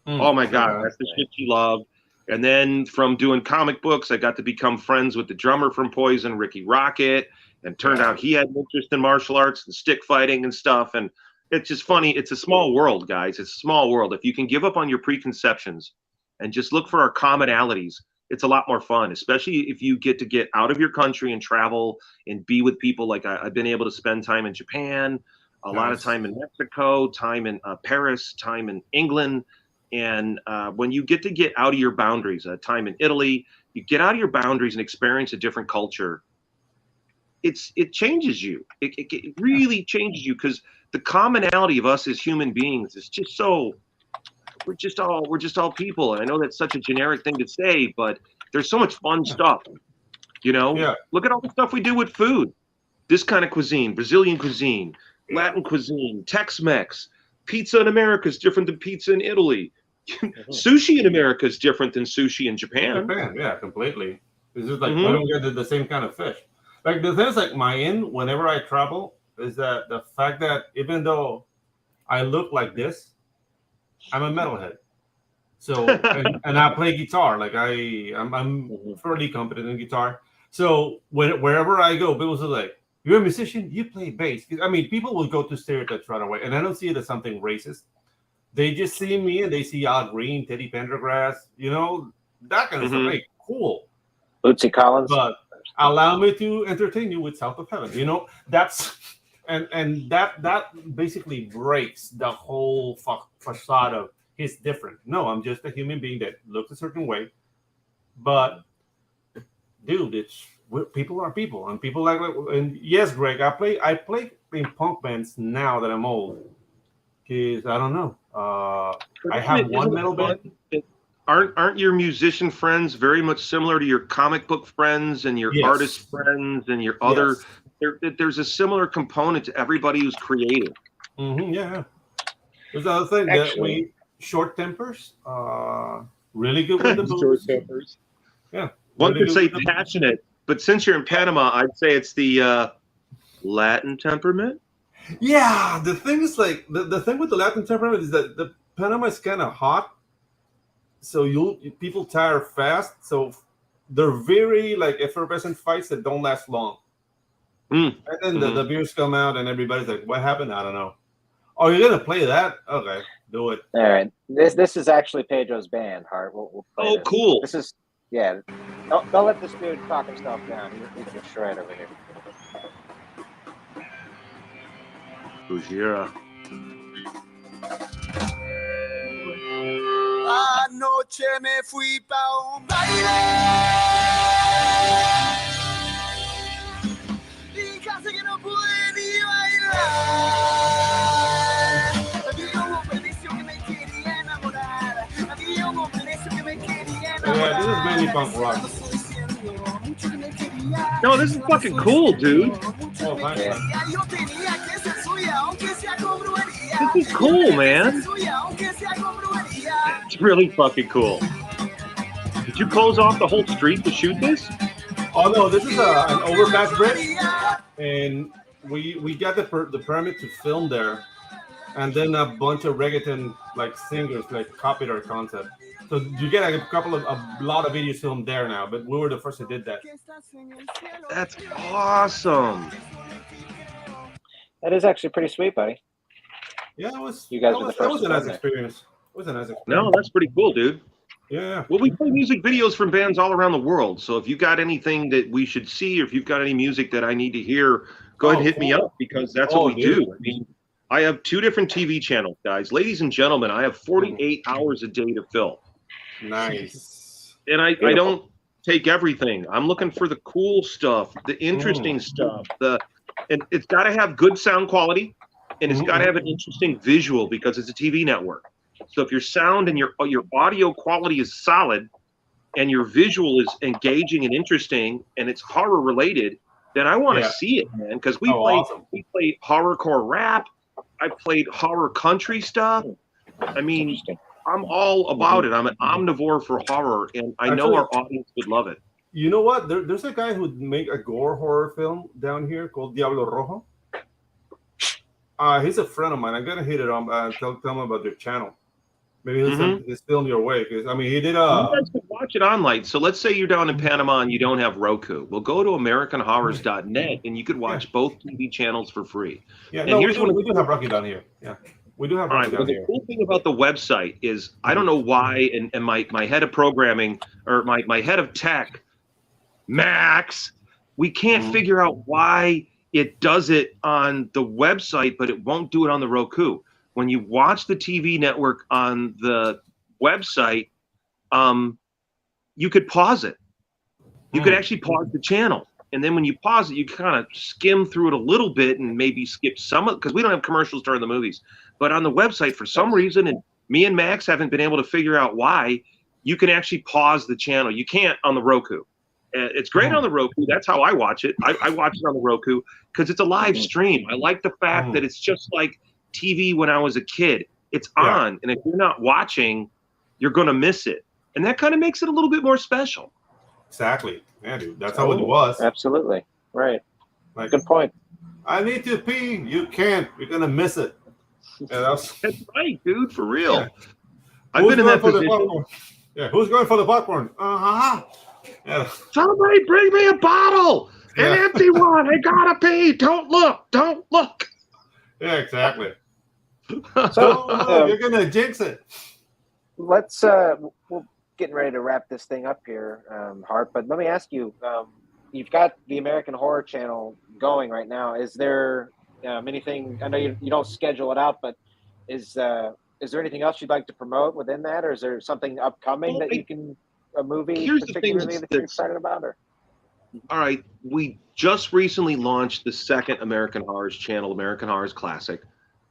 Oh my God, that's the shit she loved. And then from doing comic books, I got to become friends with the drummer from Poison, Ricky Rocket, and turned out he had an interest in martial arts and stick fighting and stuff. And it's just funny. It's a small world, guys. It's a small world. If you can give up on your preconceptions and just look for our commonalities, it's a lot more fun, especially if you get out of your country and travel and be with people. Like I've been able to spend time in Japan, a lot of time in Mexico, time in Paris, time in England. And when you get out of your boundaries, time in Italy, you get out of your boundaries and experience a different culture. It changes you. It really changes you because the commonality of us as human beings is just so. We're just all people. And I know that's such a generic thing to say, but there's so much fun stuff. You know, Look at all the stuff we do with food. This kind of cuisine, Brazilian cuisine, Latin cuisine, Tex-Mex. Pizza in America is different than pizza in Italy. Sushi in America is different than sushi in Japan. Yeah, completely. It's just like I don't get the same kind of fish. Like the thing is, like my in whenever I travel is that the fact that even though I look like this, I'm a metalhead. So and I play guitar. Like I'm fairly competent in guitar. So wherever I go, people are like, "You're a musician. You play bass." I mean, people will go to stereotypes right away, and I don't see it as something racist. They just see me and they see Al Green, Teddy Pendergrass, that kind of stuff. Like, cool. Bootsy Collins. But allow me to entertain you with South of Heaven. That's and that basically breaks the whole facade of he's different. No, I'm just a human being that looks a certain way. But dude, people are people, and people like. And yes, Greg, I play in punk bands now that I'm old. Because I don't know. I have one metal band. Aren't your musician friends very much similar to your comic book friends and your artist friends and your other? There's a similar component to everybody who's creative. Yeah. There's another thing that we short tempers. Really good with the booze. Short tempers. Yeah. One really could say passionate, but since you're in Panama, I'd say it's the Latin temperament. Yeah, the thing is like the thing with the Latin temperament is that the Panama is kind of hot, so people tire fast. So they're very like effervescent fights that don't last long. And then the beers come out and everybody's like, "What happened? I don't know." Oh, you're gonna play that? Okay, do it. All right. This is actually Pedro's band, Hart. We'll play this. Cool. This is Don't let this dude talk himself down. He's a shred over here. Gojira. Anoche me fui pa' un baile y casi que no pude ni bailar. Había un precio que me quería enamorar. Había un precio que me quería enamorar. Yeah, this is mainly punk rock. Mucho que me quería No, this is fucking cool, dude. Oh, thanks, Yeah. man. This is cool, man. It's really fucking cool. Did you close off the whole street to shoot this? Oh no, this is an overpass bridge, and we got the permit to film there, and then a bunch of reggaeton like singers like copied our concept. So you get a lot of videos filmed there now, but we were the first that did that. That's awesome. That is actually pretty sweet, buddy. Yeah, it was. You guys that were the was, first that was a to nice film it. experience. It was a nice experience. No, that's pretty cool, dude. Yeah. Well, we play music videos from bands all around the world. So if you got anything that we should see, or if you've got any music that I need to hear, go ahead and hit me up, because that's what we do. I mean, I have 2 different TV channels, guys. Ladies and gentlemen, I have 48 hours a day to fill. Nice. And I don't take everything. I'm looking for the cool stuff, the interesting stuff. And it's got to have good sound quality, and it's got to have an interesting visual, because it's a TV network. So if your sound and your audio quality is solid, and your visual is engaging and interesting, and it's horror related, then I want to see it, man. Because we played horrorcore rap. I played horror country stuff. I mean, I'm all about it. I'm an omnivore for horror, and I know our audience would love it. You know what? There's a guy who'd make a gore horror film down here called Diablo Rojo. He's a friend of mine. I'm gonna hit it on. Tell him about their channel. Maybe he'll send this film your way, because I mean he did. You guys can watch it online. So let's say you're down in Panama and you don't have Roku. Well, go to AmericanHorrors.net and you could watch both TV channels for free. Yeah, and no, here's we do have Rocky down here. Yeah, we do have Rocky down the here. cool thing about the website is I don't know why, and my head of programming, or my head of tech, Max, we can't figure out why it does it on the website, but it won't do it on the Roku. When you watch the TV network on the website, you could pause it. You could actually pause the channel. And then when you pause it, you kind of skim through it a little bit and maybe skip some of it, because we don't have commercials during the movies. But on the website, for some reason, and me and Max haven't been able to figure out why, you can actually pause the channel. You can't on the Roku. It's great on the Roku. That's how I watch it. I watch it on the Roku because it's a live stream. I like the fact that it's just like TV when I was a kid. It's on, and if you're not watching, you're going to miss it. And that kind of makes it a little bit more special. Exactly. Yeah, dude. That's how it was. Absolutely. Right. Like, good point. I need to pee. You can't. You're going to miss it. Yeah, that's right, dude. For real. Yeah. I've been in that position. Who's going for the popcorn? Yeah. Somebody bring me a bottle. An empty one. I gotta pee. Don't look. Don't look. Yeah, exactly. So you're gonna jinx it. Let's we're getting ready to wrap this thing up here, Hart. But let me ask you: you've got the American Horror Channel going right now. Is there anything? I know you don't schedule it out, but is there anything else you'd like to promote within that, or is there something upcoming that you can a movie particularly that you're excited about? Or all right, we just recently launched the second American Horrors channel, American Horrors Classic.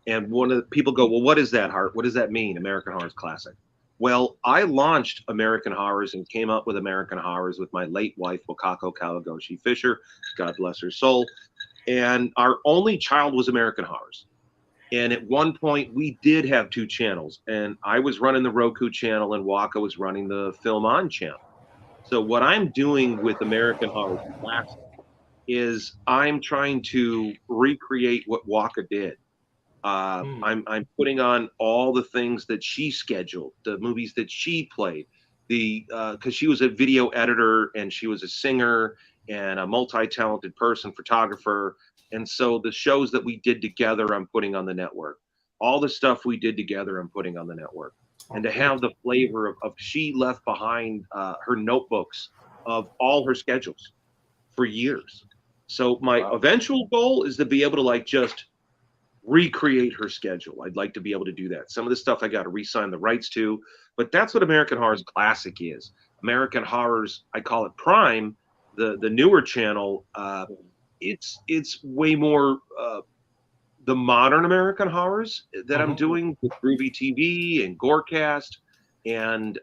And one of the people go, well, what is that, Hart? What does that mean, American Horrors Classic? Well, I launched American Horrors and came up with American Horrors with my late wife, Wakako Kawagoshi Fisher, God bless her soul. And our only child was American Horrors. And at one point, we did have 2 channels. And I was running the Roku channel, and Waka was running the Film On channel. So what I'm doing with American Horrors Classic is I'm trying to recreate what Waka did. I'm putting on all the things that she scheduled, the movies that she played, because she was a video editor and she was a singer and a multi-talented person, photographer. And so the shows that we did together, I'm putting on the network. All the stuff we did together, I'm putting on the network. And to have the flavor of she left behind her notebooks of all her schedules for years. So my eventual goal is to be able to like just recreate her schedule. I'd like to be able to do that. Some of the stuff I got to re-sign the rights to, but that's what American Horrors Classic is. American Horrors, I call it Prime, the newer channel. It's way more the modern American Horrors that I'm doing with Groovy TV and Gorecast and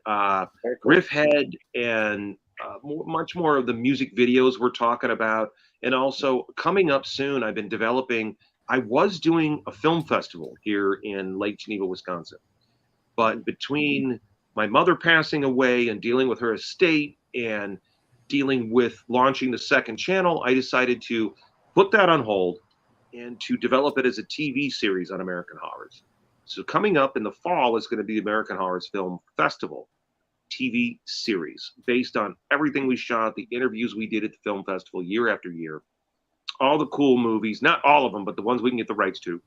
Riffhead and much more of the music videos we're talking about. And also coming up soon, I've been developing. I was doing a film festival here in Lake Geneva, Wisconsin, but between my mother passing away and dealing with her estate and dealing with launching the second channel, I decided to put that on hold and to develop it as a TV series on American Horrors. So coming up in the fall is going to be the American Horrors Film Festival TV series based on everything we shot, the interviews we did at the film festival year after year, all the cool movies, not all of them, but the ones we can get the rights to.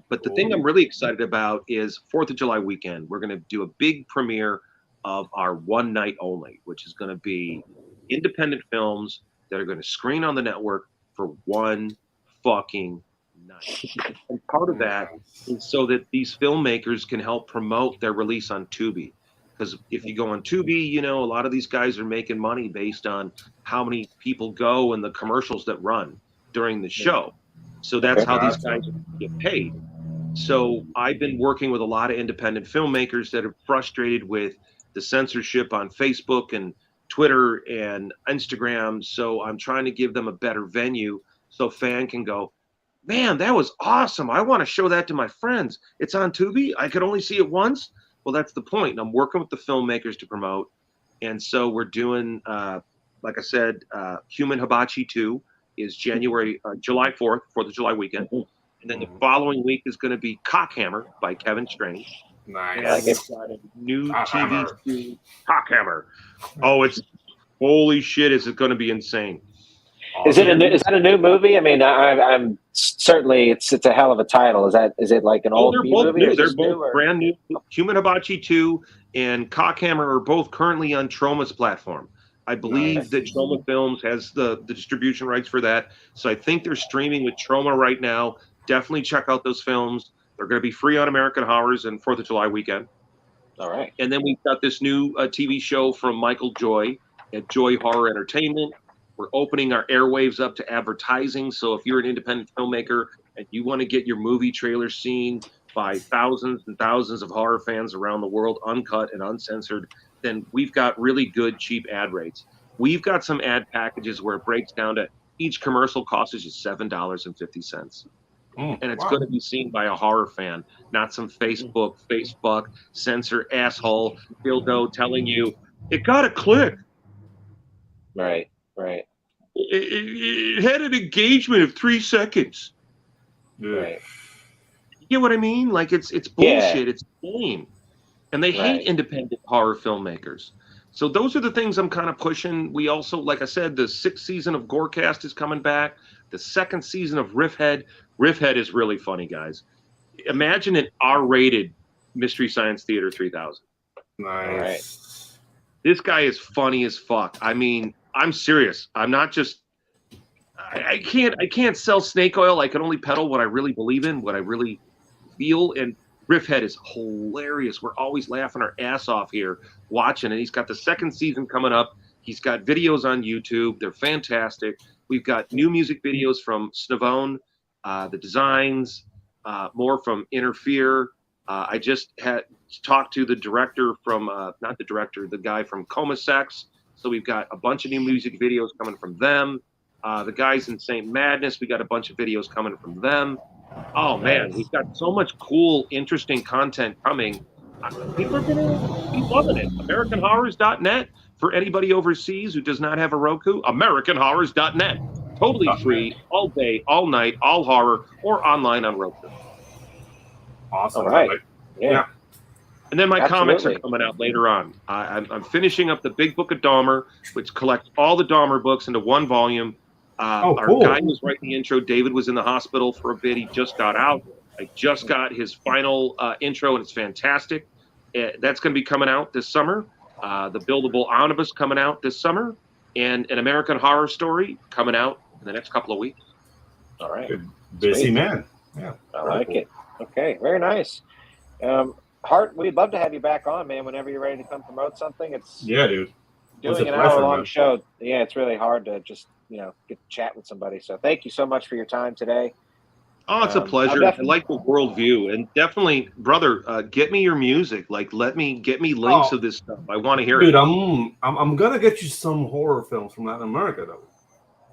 But the thing I'm really excited about is 4th of July weekend. We're going to do a big premiere of our one night only, which is going to be independent films that are going to screen on the network for one fucking night. And part of that is so that these filmmakers can help promote their release on Tubi. Because if you go on Tubi, you know, a lot of these guys are making money based on how many people go and the commercials that run during the show. So that's how these guys get paid. So I've been working with a lot of independent filmmakers that are frustrated with the censorship on Facebook and Twitter and Instagram. So I'm trying to give them a better venue so fan can go, man, that was awesome. I want to show that to my friends. It's on Tubi. I could only see it once. Well, that's the point. And I'm working with the filmmakers to promote. And so we're doing, like I said, Human Hibachi 2 is July 4th, 4th of July weekend. And then the following week is going to be Cockhammer by Kevin Strange. Nice. It's got a new TV series, Cockhammer. Oh, it's holy shit! Is it going to be insane? Is that a new movie? I mean, I'm certainly it's a hell of a title. Is it like an old they're B both movie? new. They're both brand new. Human Hibachi 2 and Cockhammer are both currently on Troma's platform. I believe that Troma Films has the distribution rights for that. So I think they're streaming with Troma right now. Definitely check out those films. They're going to be free on American Horrors and 4th of July weekend. All right. And then we've got this new TV show from Michael Joy at Joy Horror Entertainment. We're opening our airwaves up to advertising. So if you're an independent filmmaker and you want to get your movie trailer seen by thousands and thousands of horror fans around the world, uncut and uncensored, then we've got really good, cheap ad rates. We've got some ad packages where it breaks down to each commercial costs you $7.50. And it's going to be seen by a horror fan, not some Facebook censor asshole dildo telling you, it got a click. Right. It had an engagement of 3 seconds. Right. You get what I mean? Like it's bullshit. It's lame. And they hate independent horror filmmakers. So those are the things I'm kind of pushing. We also, like I said, the 6th season of Gorecast is coming back. The 2nd season of Riffhead. Riffhead is really funny, guys. Imagine an R-rated Mystery Science Theater 3000. Nice. This guy is funny as fuck. I mean, I'm serious. I'm not just. I can't sell snake oil. I can only peddle what I really believe in, what I really feel. And Riffhead is hilarious. We're always laughing our ass off here watching. And he's got the 2nd season coming up. He's got videos on YouTube. They're fantastic. We've got new music videos from Snavone, the designs, more from Interfere. I just had talked to the director from, not the director, the guy from Coma Sex. So we've got a bunch of new music videos coming from them. The guys in St. Madness, we got a bunch of videos coming from them. Oh, man, we've got so much cool, interesting content coming. People are going to be loving it. AmericanHorrors.net for anybody overseas who does not have a Roku. AmericanHorrors.net. Totally free, all day, all night, all horror, or online on Roku. Awesome. All right. Yeah. And then my comics are Absolutely. coming out later on. I'm finishing up the Big Book of Dahmer, which collects all the Dahmer books into one volume. Our cool. guy who was writing the intro, David, was in the hospital for a bit. He just got out. I just got his final intro, and it's fantastic. That's going to be coming out this summer. The Buildable Omnibus coming out this summer. And an American Horror Story coming out in the next couple of weeks. All right. Good. Busy man. Yeah. I like it. Okay. Very nice. Hart, we'd love to have you back on, man, whenever you're ready to come promote something. It's Yeah, dude. It's doing a an pleasure, hour-long man. show. Yeah, it's really hard to just, get to chat with somebody. So thank you so much for your time today. Oh, it's a I'm pleasure. I definitely- like the worldview, and definitely, brother, get me your music. Like, get me links Oh. of this stuff. I want to hear Dude, it. I'm gonna get you some horror films from Latin America though.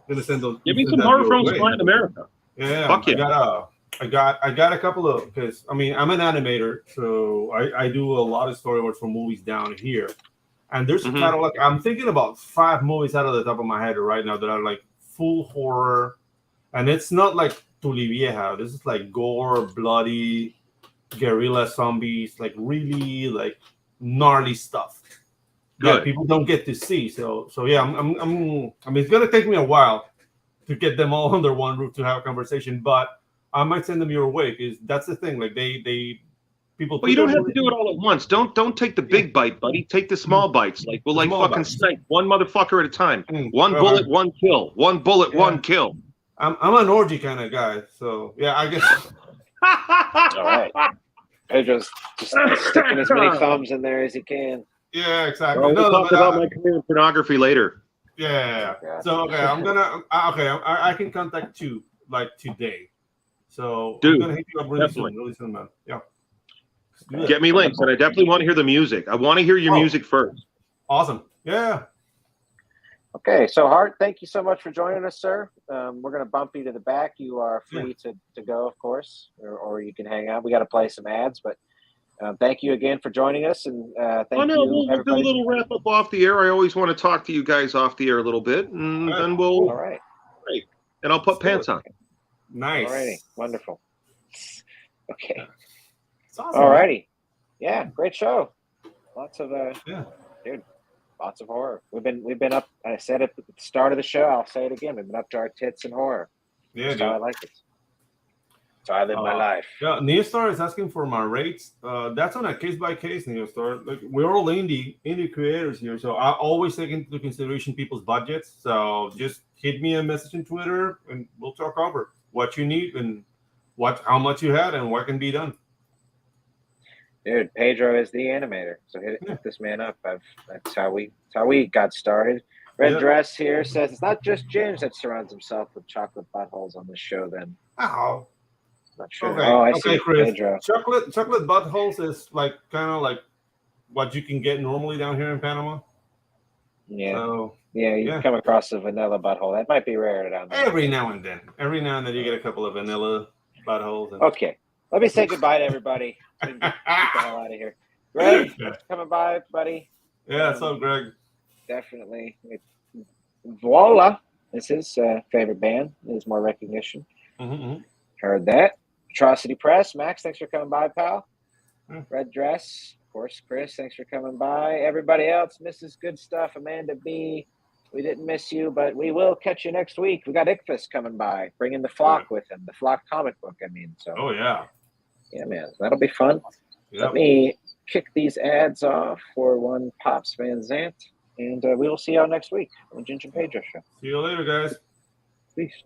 I'm gonna send those. Give me send some that horror your films way. from Latin America. Yeah, Fuck yeah. I got a couple of, because I mean I'm an animator, so I do a lot of storyboards for movies down here, and there's Mhm. kind of like I'm thinking about 5 movies out of the top of my head right now that are like full horror, and it's not like Tulivieja. This is like gore, bloody, guerrilla zombies, like really like gnarly stuff that Good. people don't get to see. So yeah, I mean it's gonna take me a while to get them all under one roof to have a conversation, but I might send them your way because that's the thing. Like they people. Well, you don't have to do it all at once. Don't take the big bite, buddy. Take the small bites. Like we'll The like small fucking bites. snipe one motherfucker at a time. One Okay. bullet, one kill. One bullet, Yeah. one kill. I'm an orgy kind of guy, so yeah, I guess. All right. Pedro's just sticking as many thumbs in there as he can. Yeah, exactly. Well, we'll No, talk but, about my career in pornography later. yeah. Yeah. So okay, I'm gonna I can contact you like today. So Dude, I'm gonna hit you up definitely. really soon, man. Yeah. Let's do it. Get me links, and I definitely want to hear the music. I want to hear your Oh. music first. Awesome. Yeah. Okay, so Hart, thank you so much for joining us, sir. We're going to bump you to the back. You are free to go, of course, or you can hang out. We got to play some ads, but thank you again for joining us, and thank you, We'll do a everybody. little wrap up off the air. I always want to talk to you guys off the air a little bit, and then All we'll right, and I'll put pants on. Nice. alrighty, wonderful. Okay, It's awesome. alrighty, yeah, great show. Lots of Yeah. dude, lots of horror. We've been up. I said it at the start of the show. I'll say it again. We've been up to our tits in horror. Yeah, That's dude. how I like it. So I live my life. Yeah, Neostar is asking for my rates. That's on a case by case, Neostar. Like we're all indie creators here, so I always take into consideration people's budgets. So just hit me a message on Twitter, and we'll talk over what you need and how much you had and what can be done. Dude, Pedro is the animator, so hit this man up. That's how we got started. Red Yeah. Dress here says it's not just James that surrounds himself with chocolate buttholes on this show. Then Ow. not sure. Okay, Oh, I okay, see, Chris. Pedro. Chocolate buttholes is like kind of like what you can get normally down here in Panama. Yeah, So yeah. You yeah. come across a vanilla butthole. That might be rare down there. every now and then you get a couple of vanilla buttholes. And... Okay, let me say goodbye to everybody. Get the hell out of here. Greg, coming by, buddy. Yeah, what's up, Greg? Definitely. Voila is his favorite band. Needs more recognition. Mm-hmm. Heard that. Atrocity Press. Max, thanks for coming by, pal. Yeah. Red Dress. Of course, Chris, thanks for coming by. Everybody else, Mrs. Good Stuff, Amanda B. We didn't miss you, but we will catch you next week. We got Ichthus coming by, bringing the Flock with him. The Flock comic book, I mean. So, Oh yeah. yeah, man. That'll be fun. Yeah. Let me kick these ads off for one Pops Van Zant, and we will see y'all next week on the Ginger Pedro Show. See you later, guys. Peace.